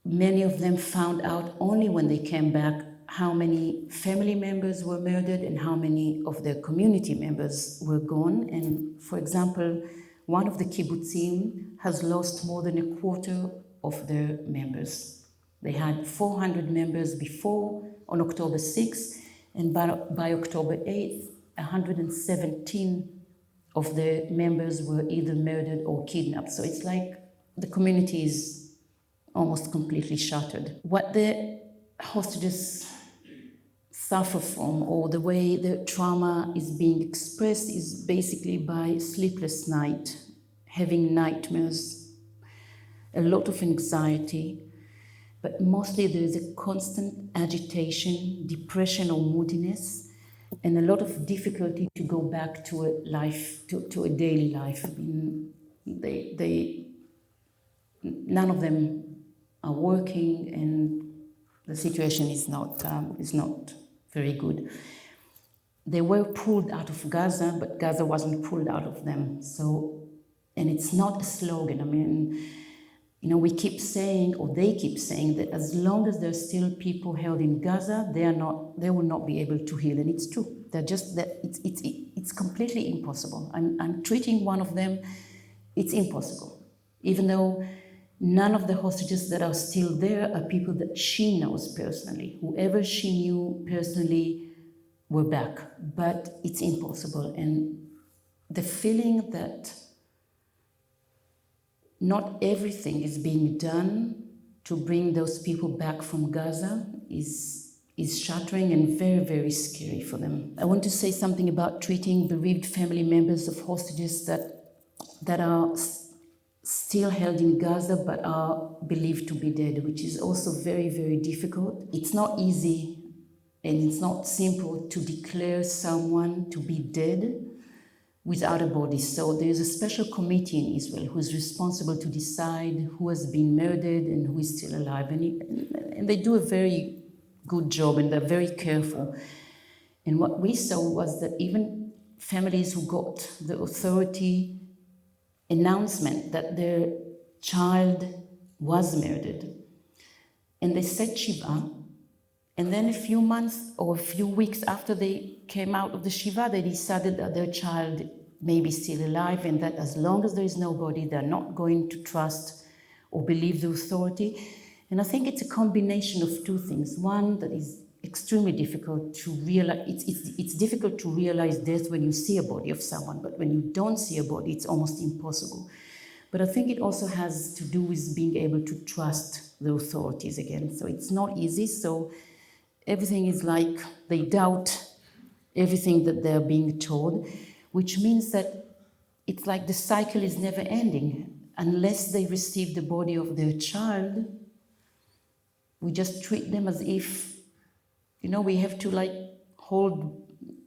many of them found out only when they came back how many family members were murdered and how many of their community members were gone. And for example, one of the kibbutzim has lost more than a quarter of their members. They had 400 members before, on October 6th, and by October 8th, 117 of the members were either murdered or kidnapped. So it's like the community is almost completely shattered. What the hostages suffer from, or the way the trauma is being expressed, is basically by sleepless night, having nightmares, a lot of anxiety, but mostly there is a constant agitation, depression or moodiness, and a lot of difficulty to go back to a life, to a daily life. I mean, none of them are working, and the situation is not very good. They were pulled out of Gaza, but Gaza wasn't pulled out of them. So, and it's not a slogan. I mean, we keep saying, or they keep saying, that as long as there's still people held in Gaza, they will not be able to heal, and it's true. They're just that it's completely impossible. I'm treating one of them. It's impossible, even though none of the hostages that are still there are people that she knows personally. Whoever she knew personally were back, but it's impossible. And the feeling that not everything is being done to bring those people back from Gaza is shattering and very, very scary for them. I want to say something about treating bereaved family members of hostages that are still held in Gaza but are believed to be dead, which is also very, very difficult. It's not easy and it's not simple to declare someone to be dead without a body. So there's a special committee in Israel who is responsible to decide who has been murdered and who is still alive. And they do a very good job and they're very careful. And what we saw was that even families who got the authority announcement that their child was murdered, and they said Shiva, and then a few months or a few weeks after they came out of the Shiva, they decided that their child may be still alive and that as long as there is no body, they're not going to trust or believe the authority. And I think it's a combination of two things. One, that is extremely difficult to realize. It's difficult to realize death when you see a body of someone, but when you don't see a body, it's almost impossible. But I think it also has to do with being able to trust the authorities again. So it's not easy. So everything is like they doubt everything that they're being told, which means that it's like the cycle is never ending. Unless they receive the body of their child, we just treat them as if, we have to like hold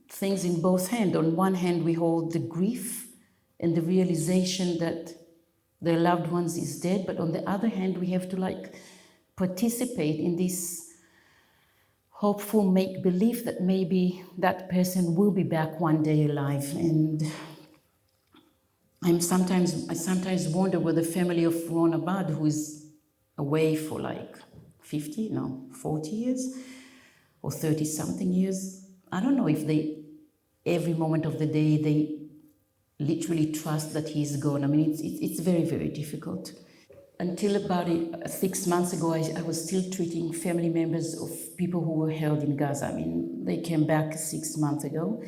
things in both hands. On one hand, we hold the grief and the realization that their loved ones is dead, but on the other hand, we have to like participate in this hopeful make-believe that maybe that person will be back one day alive. And I sometimes wonder whether the family of Ron Abad, who is away for like 40 years or 30 something years, I don't know if every moment of the day, they literally trust that he's gone. I mean, it's very, very difficult. Until about 6 months ago, I was still treating family members of people who were held in Gaza. I mean, they came back 6 months ago.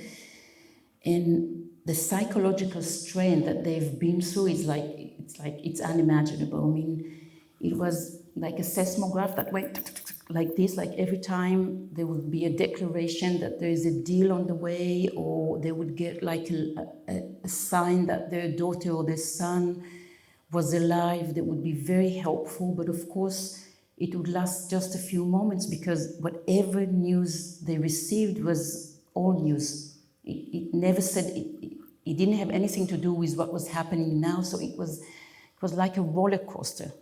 And the psychological strain that they've been through it's unimaginable. I mean, it was like a seismograph that went like this, like every time there would be a declaration that there is a deal on the way, or they would get like a sign that their daughter or their son was alive, that would be very helpful. But of course, it would last just a few moments because whatever news they received was all news. It never said, it didn't have anything to do with what was happening now. So it was like a roller coaster,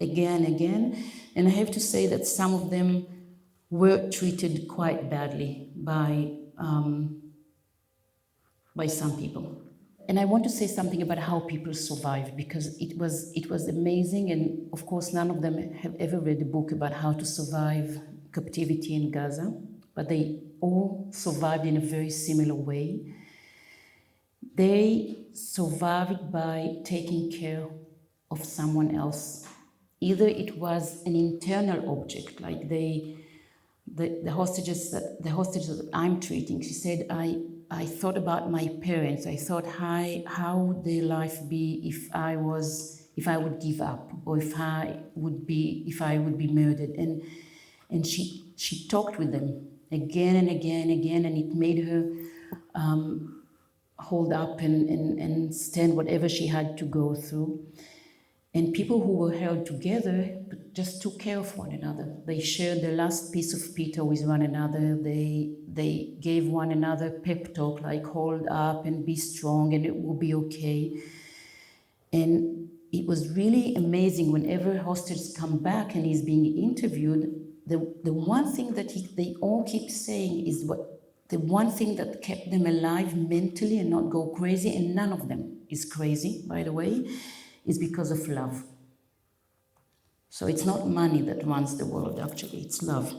again. And I have to say that some of them were treated quite badly by some people. And I want to say something about how people survived, because it was amazing. And of course, none of them have ever read a book about how to survive captivity in Gaza, but they all survived in a very similar way. They survived by taking care of someone else. Either it was an internal object, like the hostages that I'm treating. She said, I thought about my parents. I thought, how would their life be if I would give up, or if I would be murdered. And she talked with them again and again, and it made her hold up and stand whatever she had to go through. And people who were held together just took care of one another. They shared their last piece of pita with one another. They gave one another pep talk, like hold up and be strong and it will be okay. And it was really amazing whenever hostages come back and he's being interviewed, the one thing that they all keep saying is the one thing that kept them alive mentally and not go crazy, and none of them is crazy, by the way, is because of love. So it's not money that runs the world, actually, it's love.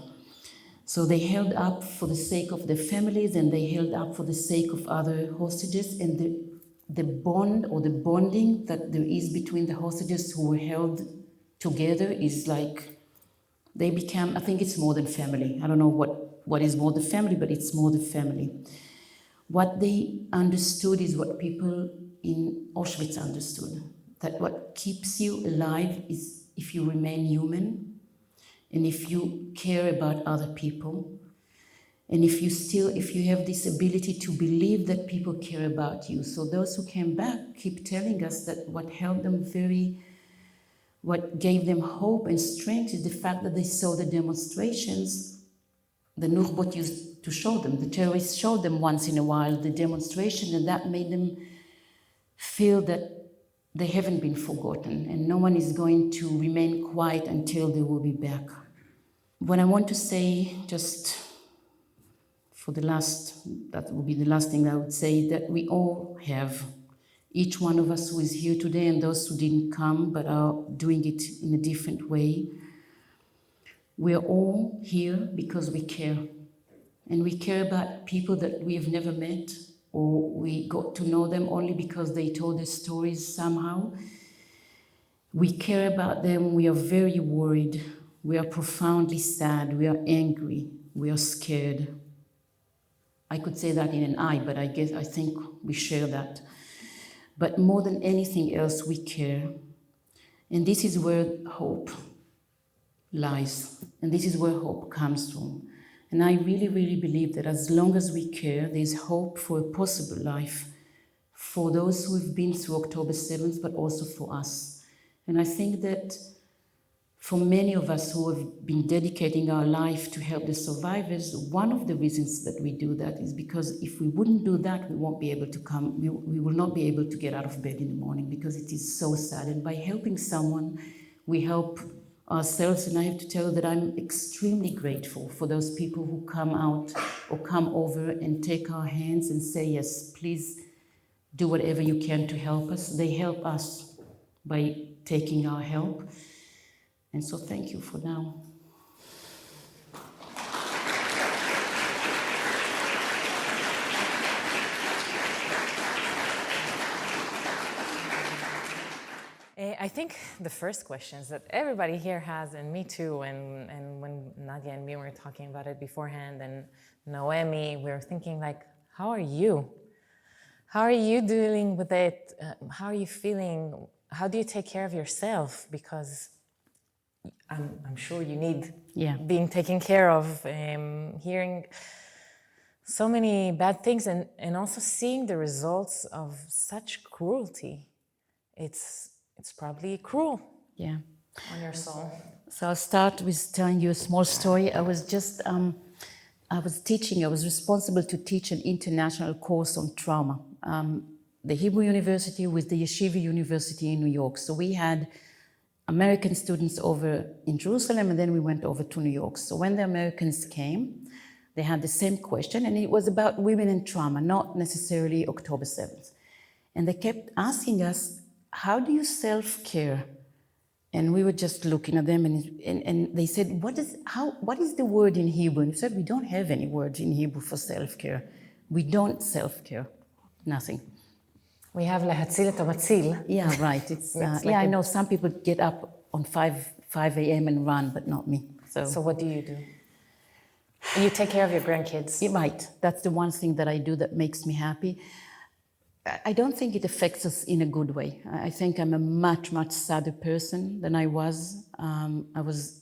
So they held up for the sake of their families, and they held up for the sake of other hostages, and the bond or the bonding that there is between the hostages who were held together is like, they became, I think it's more than family. I don't know what is more than family, but it's more than family. What they understood is what people in Auschwitz understood, that what keeps you alive is if you remain human, and if you care about other people, and if you have this ability to believe that people care about you. So those who came back keep telling us that what gave them hope and strength is the fact that they saw the demonstrations. The Nukhbot used to show them, the terrorists showed them once in a while the demonstration, and that made them feel that they haven't been forgotten, and no one is going to remain quiet until they will be back. What I want to say, just that will be the last thing I would say, that we all have, each one of us who is here today and those who didn't come but are doing it in a different way, we are all here because we care. And we care about people that we have never met, or we got to know them only because they told their stories somehow. We care about them, we are very worried, we are profoundly sad, we are angry, we are scared. I could say that in an eye, but I think we share that. But more than anything else, we care. And this is where hope lies, and this is where hope comes from. And I really, really believe that as long as we care, there's hope for a possible life for those who have been through October 7th, but also for us. And I think that for many of us who have been dedicating our life to help the survivors, one of the reasons that we do that is because if we wouldn't do that, we won't be able to we will not be able to get out of bed in the morning, because it is so sad. And by helping someone, we help ourselves. And I have to tell you that I'm extremely grateful for those people who come out or come over and take our hands and say, yes, please do whatever you can to help us. They help us by taking our help. And so thank you for now. I think the first questions that everybody here has, and me too, and when Nadia and me were talking about it beforehand, and Noemi, we were thinking like, how are you? How are you dealing with it? How are you feeling? How do you take care of yourself? Because I'm sure you need being taken care of, hearing so many bad things, and also seeing the results of such cruelty. It's probably cruel on your soul. So I'll start with telling you a small story. I was responsible to teach an international course on trauma. The Hebrew University with the Yeshiva University in New York. So we had American students over in Jerusalem, and then we went over to New York. So when the Americans came, they had the same question, and it was about women and trauma, not necessarily October 7th. And they kept asking us, how do you self-care? And we were just looking at them, and they said, what is the word in Hebrew? And we said, we don't have any words in Hebrew for self-care. We don't self-care, nothing. We have להציל את המציל. Yeah, right. It's I know some people get up on 5 a.m. and run, but not me. So what do? You take care of your grandkids. You're right. That's the one thing that I do that makes me happy. I don't think it affects us in a good way. I think I'm a much, much sadder person than I was. I was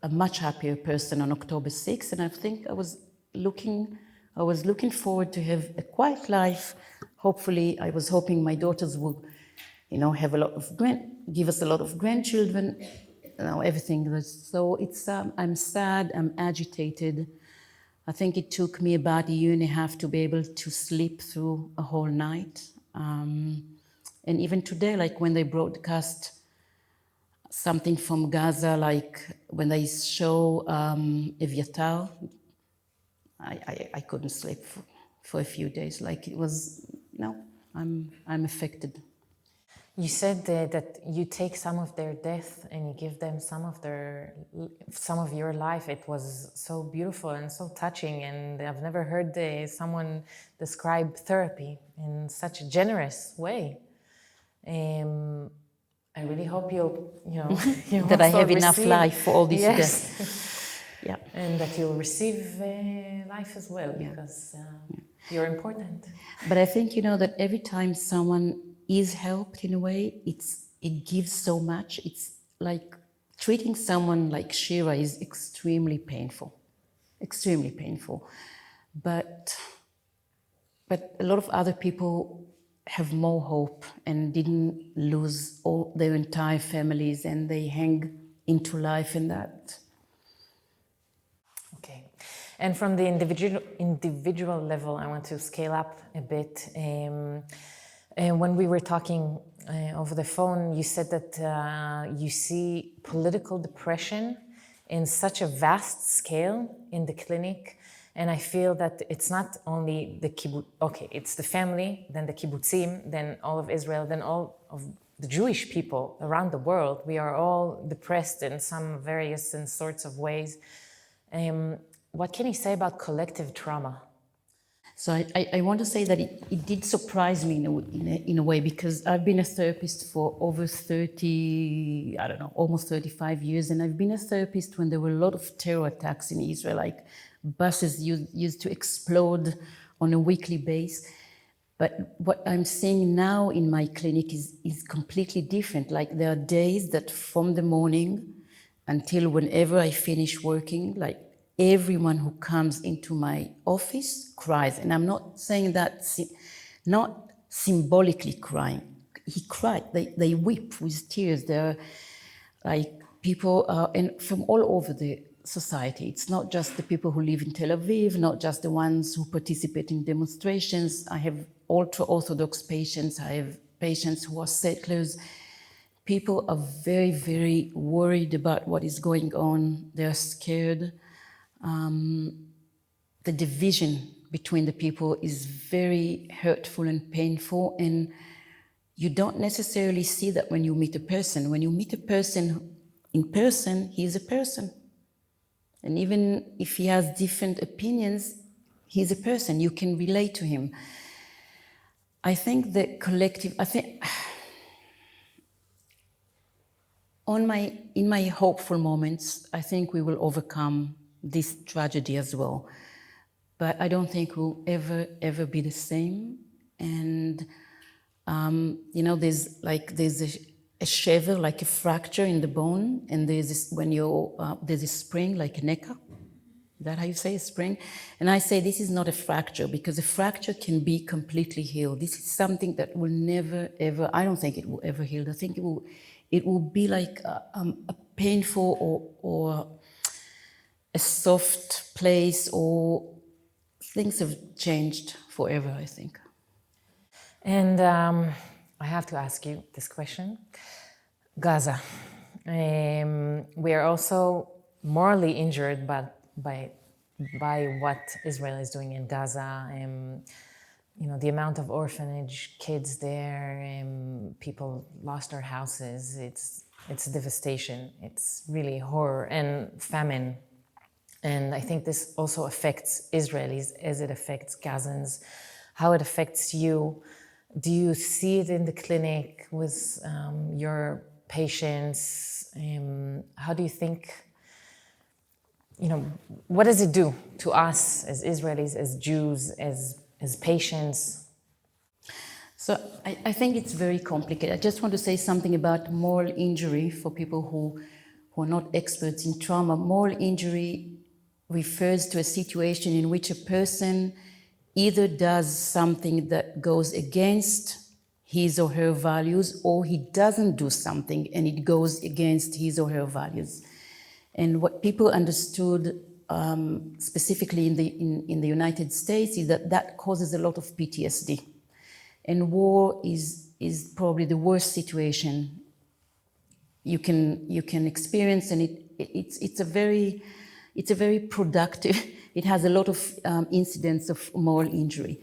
a much happier person on October 6th, and I think I was looking forward to have a quiet life. Hopefully, I was hoping my daughters will, have give us a lot of grandchildren, everything. So it's, I'm sad, I'm agitated. I think it took me about a year and a half to be able to sleep through a whole night. And even today, like when they broadcast something from Gaza, like when they show Eviatar, I couldn't sleep for a few days. Like it was, I'm affected. You said that you take some of their death and you give them some of your life. It was so beautiful and so touching, and I've never heard someone describe therapy in such a generous way. I really hope you'll that I also have enough receive, life for all this yes, death. Yeah. and that you'll receive life as well, because you're important. But I think, that every time someone is helped in a way, it gives so much. It's like treating someone like Shira is extremely painful, extremely painful. But a lot of other people have more hope and didn't lose all their entire families, and they hang into life in that. Okay. And from the individual level, I want to scale up a bit. And when we were talking over the phone, you said that you see political depression in such a vast scale in the clinic. And I feel that it's not only the kibbutz, okay, it's the family, then the kibbutzim, then all of Israel, then all of the Jewish people around the world. We are all depressed in some various and sorts of ways. What can you say about collective trauma? So I want to say that it did surprise me in a way, because I've been a therapist for over 30, I don't know, almost 35 years. And I've been a therapist when there were a lot of terror attacks in Israel, like buses used to explode on a weekly basis. But what I'm seeing now in my clinic is completely different. Like there are days that from the morning until whenever I finish working, like everyone who comes into my office cries. And I'm not saying that, not symbolically crying. He cried, they weep with tears. They're like people and from all over the society. It's not just the people who live in Tel Aviv, not just the ones who participate in demonstrations. I have ultra-Orthodox patients, I have patients who are settlers. People are very, very worried about what is going on. They're scared. The division between the people is very hurtful and painful, and you don't necessarily see that when you meet a person. When you meet a person in person, he is a person. And even if he has different opinions, he's a person. You can relate to him. I think the collective, in my hopeful moments, I think we will overcome this tragedy as well. But I don't think we'll ever be the same. And, there's a shaver, like a fracture in the bone, and there's a spring, like a necker. Is that how you say a spring? And I say this is not a fracture, because a fracture can be completely healed. This is something that will never, ever, I don't think it will ever heal. I think it will be like a painful or a soft place, or things have changed forever, I think. And I have to ask you this question. Gaza. We are also morally injured by what Israel is doing in Gaza. The amount of orphanage kids there, people lost their houses. It's devastation. It's really horror and famine. And I think this also affects Israelis as it affects Gazans, how it affects you. Do you see it in the clinic with your patients? How do you think, what does it do to us as Israelis, as Jews, as patients? So I think it's very complicated. I just want to say something about moral injury for people who are not experts in trauma. Moral injury refers to a situation in which a person either does something that goes against his or her values, or he doesn't do something and it goes against his or her values. And what people understood specifically in the United States is that causes a lot of PTSD. And war is probably the worst situation you can experience, and it's a very productive. It has a lot of incidents of moral injury.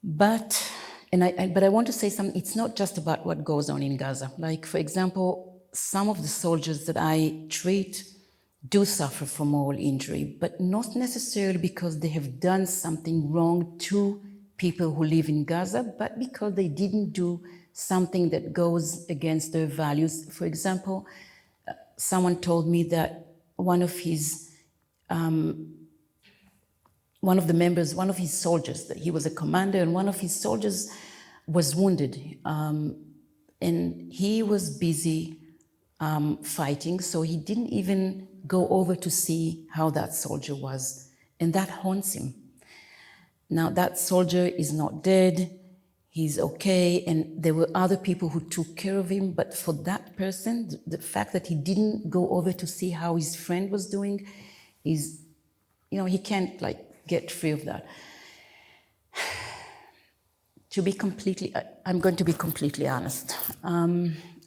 But But I want to say something, it's not just about what goes on in Gaza. Like, for example, some of the soldiers that I treat do suffer from moral injury, but not necessarily because they have done something wrong to people who live in Gaza, but because they didn't do something that goes against their values. For example, someone told me that one of his soldiers, that he was a commander, and one of his soldiers was wounded, and he was busy fighting, so he didn't even go over to see how that soldier was, and that haunts him. Now, that soldier is not dead, he's okay, and there were other people who took care of him, but for that person, the fact that he didn't go over to see how his friend was doing is, he can't get free of that. I'm going to be completely honest.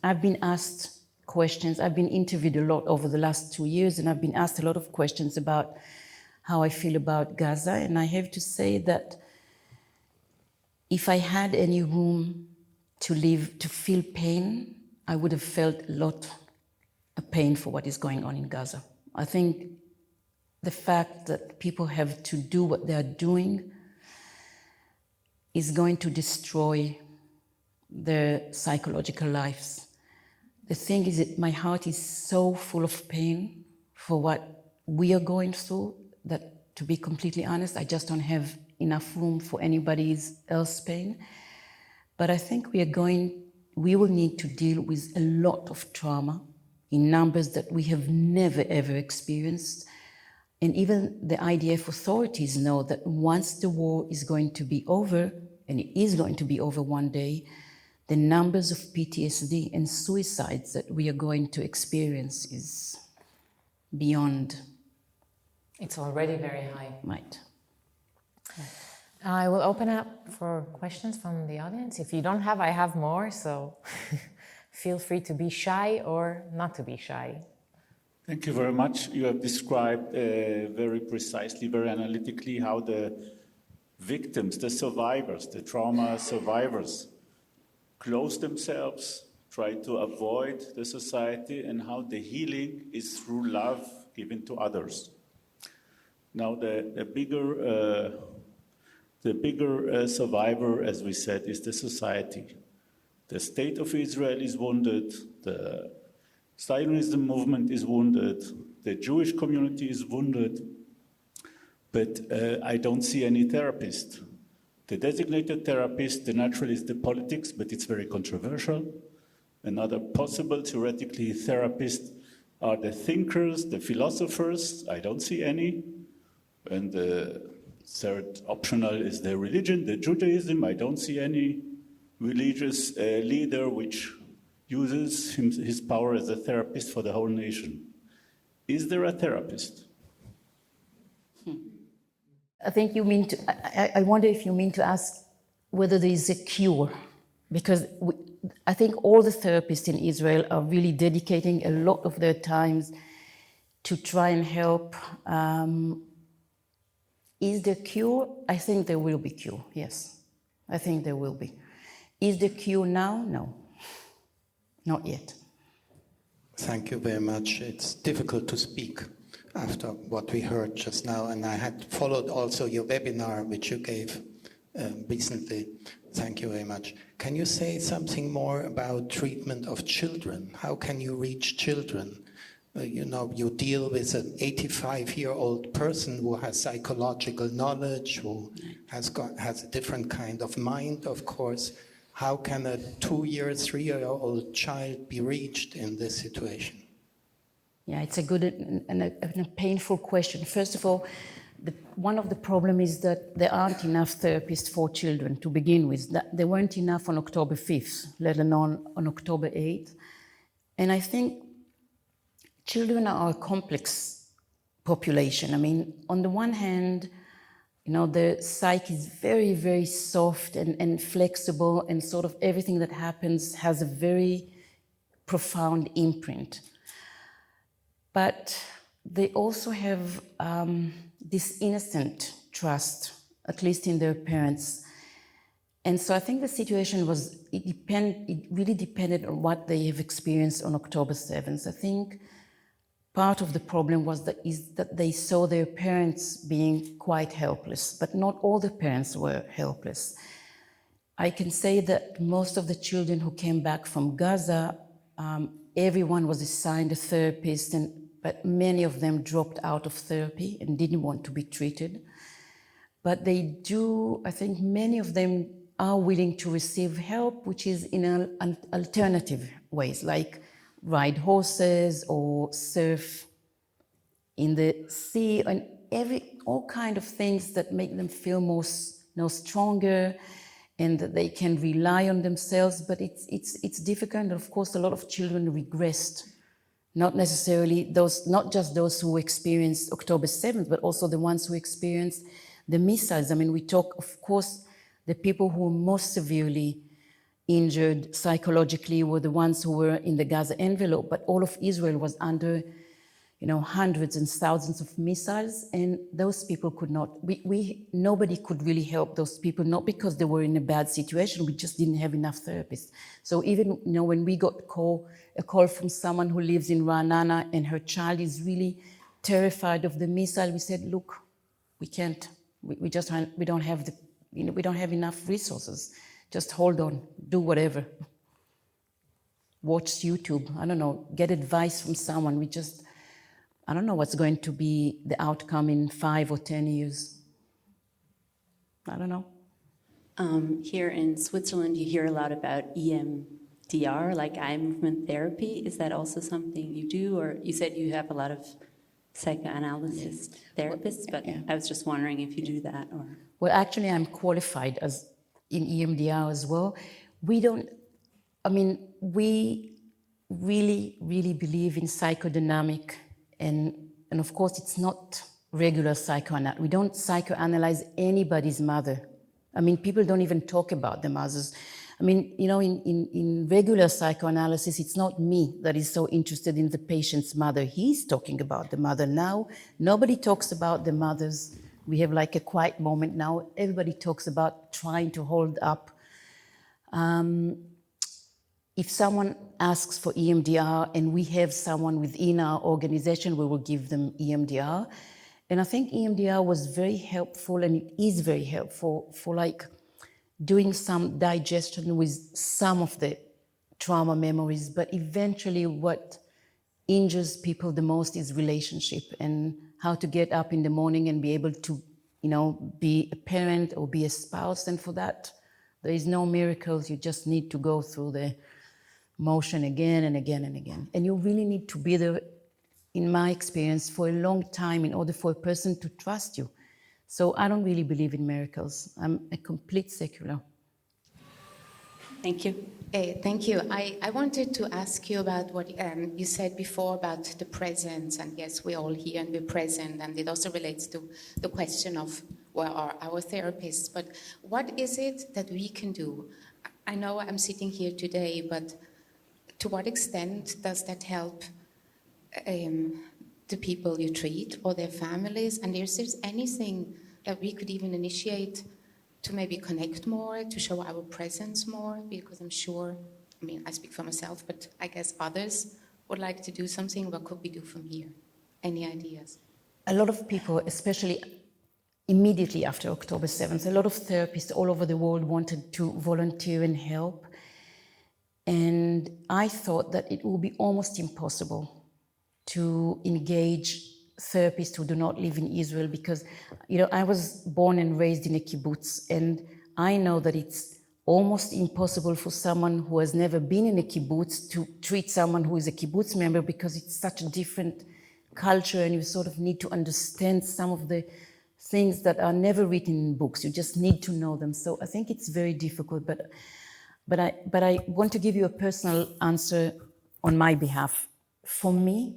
I've been asked questions, I've been interviewed a lot over the last 2 years, and I've been asked a lot of questions about how I feel about Gaza, and I have to say that if I had any room to feel pain, I would have felt a lot of pain for what is going on in Gaza. I think the fact that people have to do what they are doing is going to destroy their psychological lives. The thing is that my heart is so full of pain for what we are going through that, to be completely honest, I just don't have enough room for anybody else's pain. But I think we will need to deal with a lot of trauma in numbers that we have never, ever experienced. And even the IDF authorities know that once the war is going to be over, and it is going to be over one day, the numbers of PTSD and suicides that we are going to experience is beyond. It's already very high. Right. I will open up for questions from the audience. If you don't have, I have more, so feel free to be shy or not to be shy. Thank you very much. You have described very precisely, very analytically how the victims, the survivors, the trauma survivors close themselves, try to avoid the society, and how the healing is through love given to others. Now, the bigger survivor, as we said, is the society. The state of Israel is wounded, the Zionism movement is wounded, the Jewish community is wounded, but I don't see any therapist. The designated therapist, the naturally is the politics, but it's very controversial. Another possible, theoretically, therapist are the thinkers, the philosophers. I don't see any. And the third optional is the religion, the Judaism. I don't see any religious leader which uses his power as a therapist for the whole nation. Is there a therapist? I think you mean to, I wonder if you mean to ask whether there is a cure, because I think all the therapists in Israel are really dedicating a lot of their times to try and help. Is there cure? I think there will be cure, yes. I think there will be. Is there cure now? No, not yet. Thank you very much. It's difficult to speak after what we heard just now, and I had followed also your webinar, which you gave recently. Thank you very much. Can you say something more about treatment of children? How can you reach children? You deal with an 85-year-old person who has psychological knowledge, who has a different kind of mind, of course. How can a 2-year, 3-year-old child be reached in this situation? Yeah, it's a good and a painful question. First of all, one of the problems is that there aren't enough therapists for children to begin with. There weren't enough on October 5th, let alone on October 8th. And I think children are a complex population. I mean, on the one hand, the psyche is very, very soft and flexible, and sort of everything that happens has a very profound imprint. But they also have this innocent trust, at least in their parents. And so I think the situation it really depended on what they have experienced on October 7th. I think part of the problem was that they saw their parents being quite helpless, but not all the parents were helpless. I can say that most of the children who came back from Gaza, everyone was assigned a therapist, but many of them dropped out of therapy and didn't want to be treated. But they do, I think many of them are willing to receive help, which is in alternative ways, like ride horses or surf in the sea, and all kind of things that make them feel more stronger, and that they can rely on themselves. But it's difficult, and of course a lot of children regressed. Not necessarily not just those who experienced October 7th, but also the ones who experienced the missiles. I mean, we talk, of course, the people who were most severely injured psychologically were the ones who were in the Gaza envelope, but all of Israel was under, hundreds and thousands of missiles, and those people could not, nobody could really help those people, not because they were in a bad situation, we just didn't have enough therapists. So even, when we got a call from someone who lives in Ra'anana and her child is really terrified of the missile, we said, look, we can't, we don't have we don't have enough resources. Just hold on, do whatever. Watch YouTube, I don't know, get advice from someone. I don't know what's going to be the outcome in 5 or 10 years. I don't know. Here in Switzerland, you hear a lot about EMDR, like eye movement therapy. Is that also something you do? Or you said you have a lot of psychoanalysis therapists, but I was just wondering if you do that. Or Well, actually, I'm qualified in EMDR as well. We really, really believe in psychodynamic, and of course, it's not regular psychoanalysis. We don't psychoanalyze anybody's mother. I mean, people don't even talk about the mothers. I mean, in regular psychoanalysis, it's not me that is so interested in the patient's mother. He's talking about the mother. Now, nobody talks about the mothers. We have like a quiet moment now. Everybody talks about trying to hold up. If someone asks for EMDR and we have someone within our organization, we will give them EMDR. And I think EMDR was very helpful, and it is very helpful for like doing some digestion with some of the trauma memories. But eventually what injures people the most is relationship, and how to get up in the morning and be able to, be a parent or be a spouse. And for that, there is no miracles. You just need to go through the motion again and again and again. And you really need to be there, in my experience, for a long time in order for a person to trust you. So I don't really believe in miracles. I'm a complete secular. Thank you. Thank you. I wanted to ask you about what you said before about the presence. And yes, we're all here and we're present. And it also relates to the question of where are our therapists. But what is it that we can do? I know I'm sitting here today, but to what extent does that help the people you treat or their families? And is there anything that we could even initiate to maybe connect more, to show our presence more? Because I'm sure, I speak for myself, but I guess others would like to do something. What could we do from here? Any ideas? A lot of people, especially immediately after October 7th, a lot of therapists all over the world wanted to volunteer and help. And I thought that it would be almost impossible to engage therapists who do not live in Israel, because, I was born and raised in a kibbutz, and I know that it's almost impossible for someone who has never been in a kibbutz to treat someone who is a kibbutz member, because it's such a different culture, and you sort of need to understand some of the things that are never written in books. You just need to know them. So I think it's very difficult, but I want to give you a personal answer on my behalf. For me,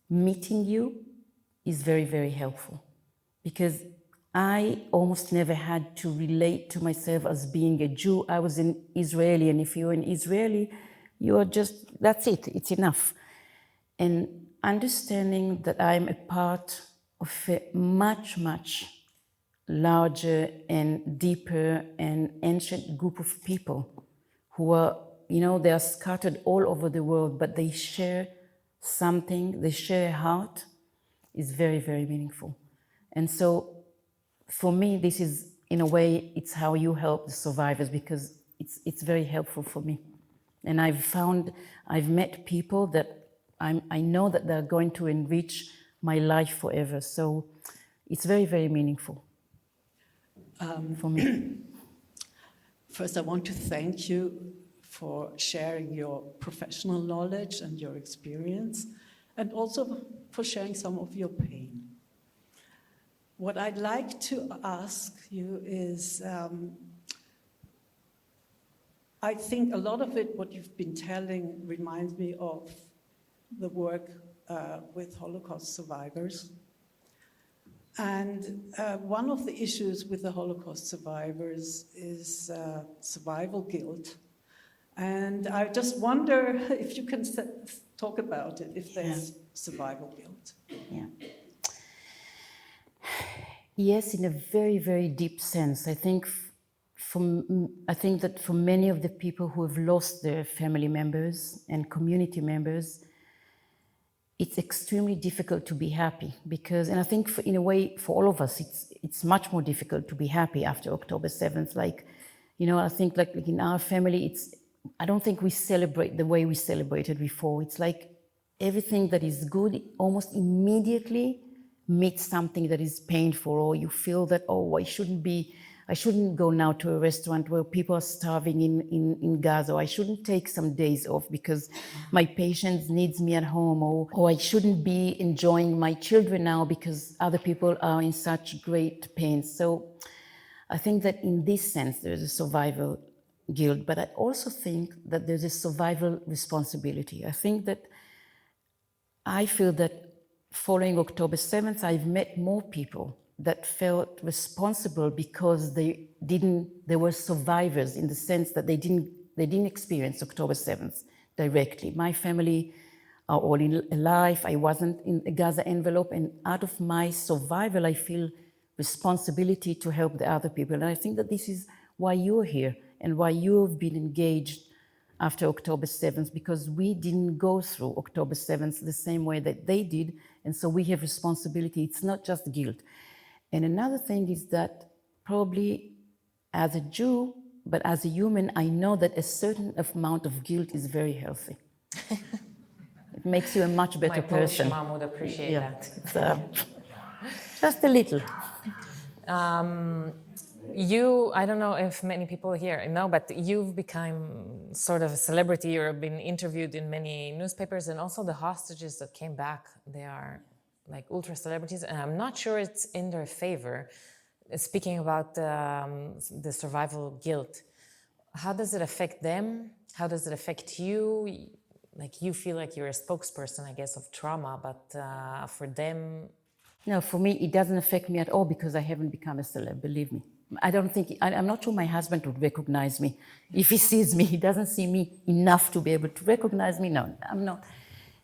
meeting you is very, very helpful, because I almost never had to relate to myself as being a Jew. I was an Israeli, and if you're an Israeli, you are just, that's it, it's enough. And understanding that I'm a part of a much, much larger and deeper and ancient group of people who are, they are scattered all over the world, but they share something, they share a heart, is very, very meaningful. And so for me, this is, in a way, it's how you help the survivors, because it's very helpful for me. And I've met people that I know that they're going to enrich my life forever. So it's very, very meaningful for me. First, I want to thank you for sharing your professional knowledge and your experience, and also for sharing some of your pain. What I'd like to ask you is, I think a lot of it, what you've been telling, reminds me of the work with Holocaust survivors. And one of the issues with the Holocaust survivors is survival guilt. And I just wonder if you can talk about it, if there's survival guilt. Yeah. Yes, in a very, very deep sense. I think that for many of the people who have lost their family members and community members, it's extremely difficult to be happy because, and I think in a way for all of us, it's much more difficult to be happy after October 7th. I think like in our family, I don't think we celebrate the way we celebrated before. It's like everything that is good almost immediately meets something that is painful, or you feel that, I shouldn't go now to a restaurant where people are starving in Gaza, or I shouldn't take some days off because my patient needs me at home, or I shouldn't be enjoying my children now because other people are in such great pain. So I think that in this sense, there's a survival guilt, but I also think that there's a survival responsibility. I feel that following October 7th, I've met more people that felt responsible because they were survivors in the sense that they didn't experience October 7th directly. My family are all alive. I wasn't in a Gaza envelope, and out of my survival, I feel responsibility to help the other people. And I think that this is why you're here and why you've been engaged after October 7th, because we didn't go through October 7th the same way that they did, and so we have responsibility. It's not just guilt. And another thing is that probably as a Jew, but as a human, I know that a certain amount of guilt is very healthy. It makes you a much better person. My Polish mom would appreciate that. It's, just a little. I don't know if many people here know, but you've become sort of a celebrity. You've been interviewed in many newspapers, and also the hostages that came back, they are like ultra celebrities, and I'm not sure it's in their favor. Speaking about the survival guilt, how does it affect them? How does it affect you? Like, you feel like you're a spokesperson, I guess, of trauma, but for them... No, for me, it doesn't affect me at all because I haven't become a celeb, believe me. I'm not sure my husband would recognize me. If he sees me, he doesn't see me enough to be able to recognize me. No, I'm not.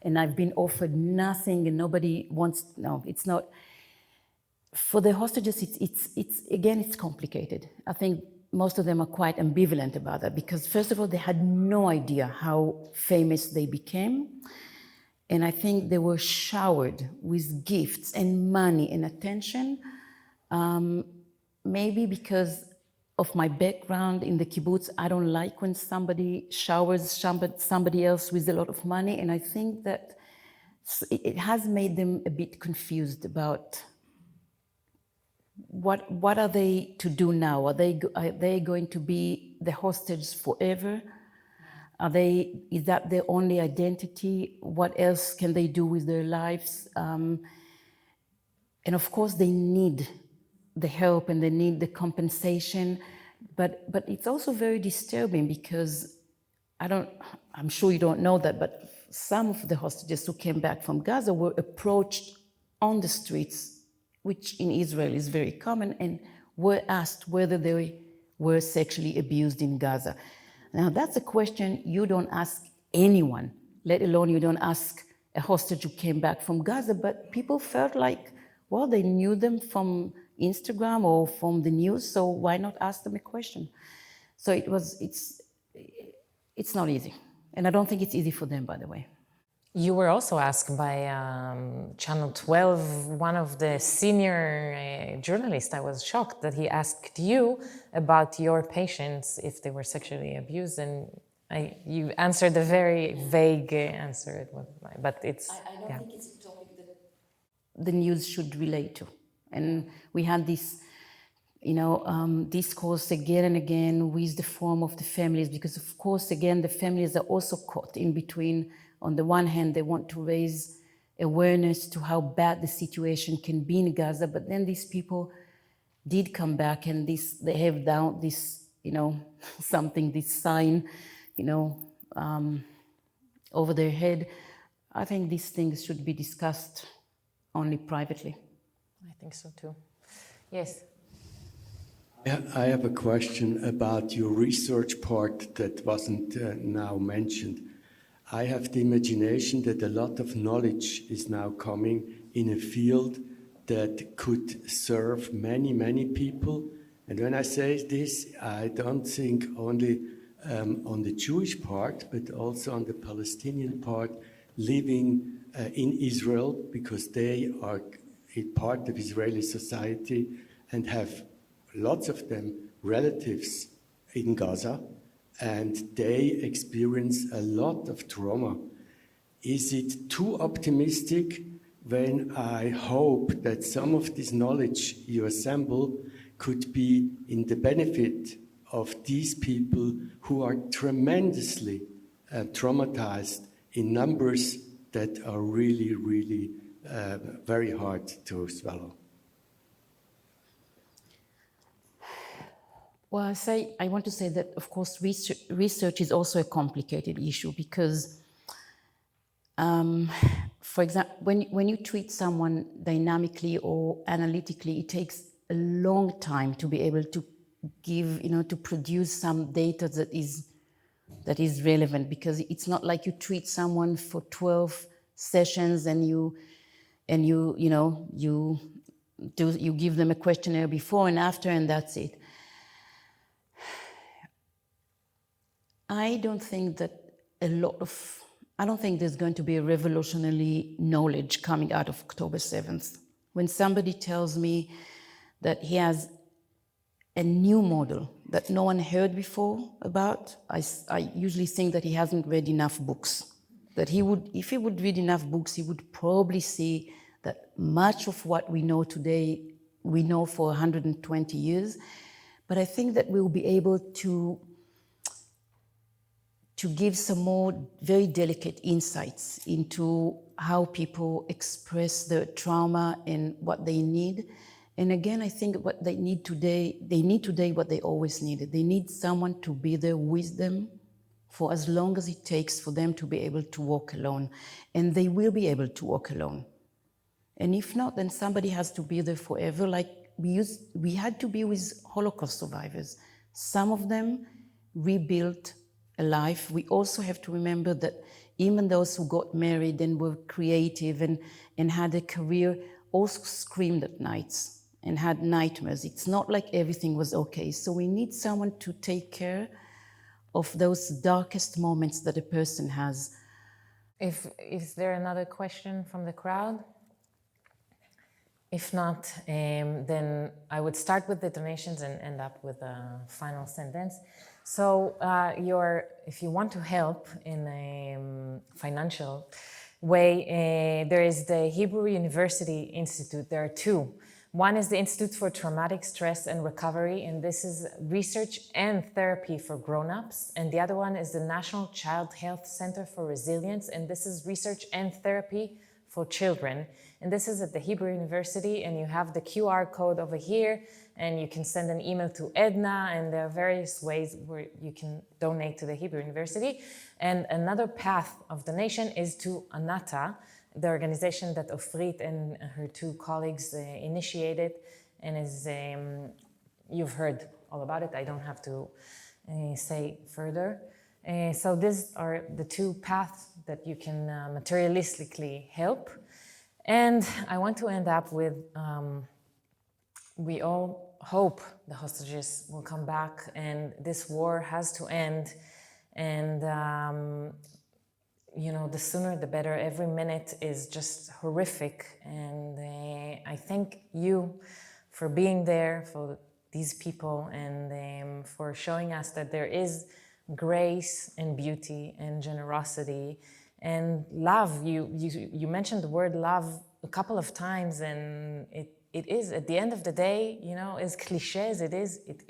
And I've been offered nothing, and nobody wants, no, it's not. For the hostages, it's complicated. I think most of them are quite ambivalent about that because, first of all, they had no idea how famous they became. And I think they were showered with gifts and money and attention. Maybe because of my background in the kibbutz, I don't like when somebody showers somebody else with a lot of money. And I think that it has made them a bit confused about what are they to do now? Are they going to be the hostages forever? Is that their only identity? What else can they do with their lives? And of course, they need the help and they need the compensation, but it's also very disturbing because I'm sure you don't know that, but some of the hostages who came back from Gaza were approached on the streets, which in Israel is very common, and were asked whether they were sexually abused in Gaza. Now that's a question you don't ask anyone, let alone you don't ask a hostage who came back from Gaza, but people felt like, well, they knew them from Instagram or from the news, so why not ask them a question? So it's not easy. And I don't think it's easy for them, by the way. You were also asked by Channel 12, one of the senior journalists. I was shocked that he asked you about your patients if they were sexually abused, and you answered a very vague answer. But it's I don't think it's a topic that the news should relate to. And we had this, discourse again and again with the form of the families, because of course, again, the families are also caught in between. On the one hand, they want to raise awareness to how bad the situation can be in Gaza, but then these people did come back and they have down this, this sign, over their head. I think these things should be discussed only privately. I think so too. Yes. I have a question about your research part that wasn't now mentioned. I have the imagination that a lot of knowledge is now coming in a field that could serve many, many people. And when I say this, I don't think only on the Jewish part, but also on the Palestinian part, living in Israel, because they are a part of Israeli society and have lots of them relatives in Gaza, and they experience a lot of trauma. Is it too optimistic when I hope that some of this knowledge you assemble could be in the benefit of these people who are tremendously traumatized in numbers that are really, really very hard to swallow? Well, I want to say that, of course, research is also a complicated issue because, for example, when you treat someone dynamically or analytically, it takes a long time to be able to give, to produce some data that is relevant, because it's not like you treat someone for 12 sessions and you give them a questionnaire before and after and that's it. I don't think there's going to be a revolutionary knowledge coming out of October 7th. When somebody tells me that he has a new model that no one heard before about, I usually think that he hasn't read enough books. That if he would read enough books, he would probably see that much of what we know today, we know for 120 years. But I think that we'll be able to give some more very delicate insights into how people express their trauma and what they need. And again, I think what they need today what they always needed. They need someone to be there with them for as long as it takes for them to be able to walk alone. And they will be able to walk alone. And if not, then somebody has to be there forever, like we had to be with Holocaust survivors. Some of them rebuilt a life. We also have to remember that even those who got married and were creative and had a career also screamed at nights and had nightmares. It's not like everything was okay. So we need someone to take care of those darkest moments that a person has. Is there another question from the crowd? If not, then I would start with the donations and end up with a final sentence. So if you want to help in a financial way, there is the Hebrew University Institute. There are two. One is the Institute for Traumatic Stress and Recovery, and this is research and therapy for grown-ups. And the other one is the National Child Health Center for Resilience, and this is research and therapy for children. And this is at the Hebrew University, and you have the QR code over here, and you can send an email to Edna, and there are various ways where you can donate to the Hebrew University. And another path of donation is to Anata, the organization that Ofrit and her two colleagues initiated, and is you've heard all about it. I don't have to say further. So these are the two paths that you can materialistically help. And I want to end up with we all hope the hostages will come back and this war has to end. And, the sooner the better. Every minute is just horrific. And I thank you for being there for these people and for showing us that there is grace and beauty and generosity and love. You mentioned the word love a couple of times, and it is, at the end of the day, as cliche as it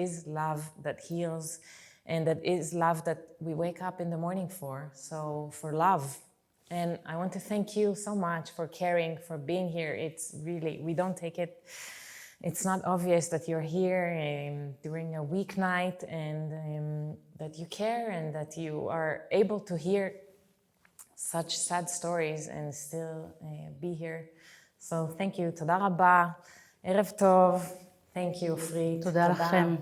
is love that heals, and that is love that we wake up in the morning for. So for love. And I want to thank you so much for caring, for being here. It's really, we don't take it, it's not obvious that you're here during a weeknight, and that you care and that you are able to hear such sad stories and still be here. So thank you. Toda rabba. Erev tov. Thank you, Ofrit. תודה לכם.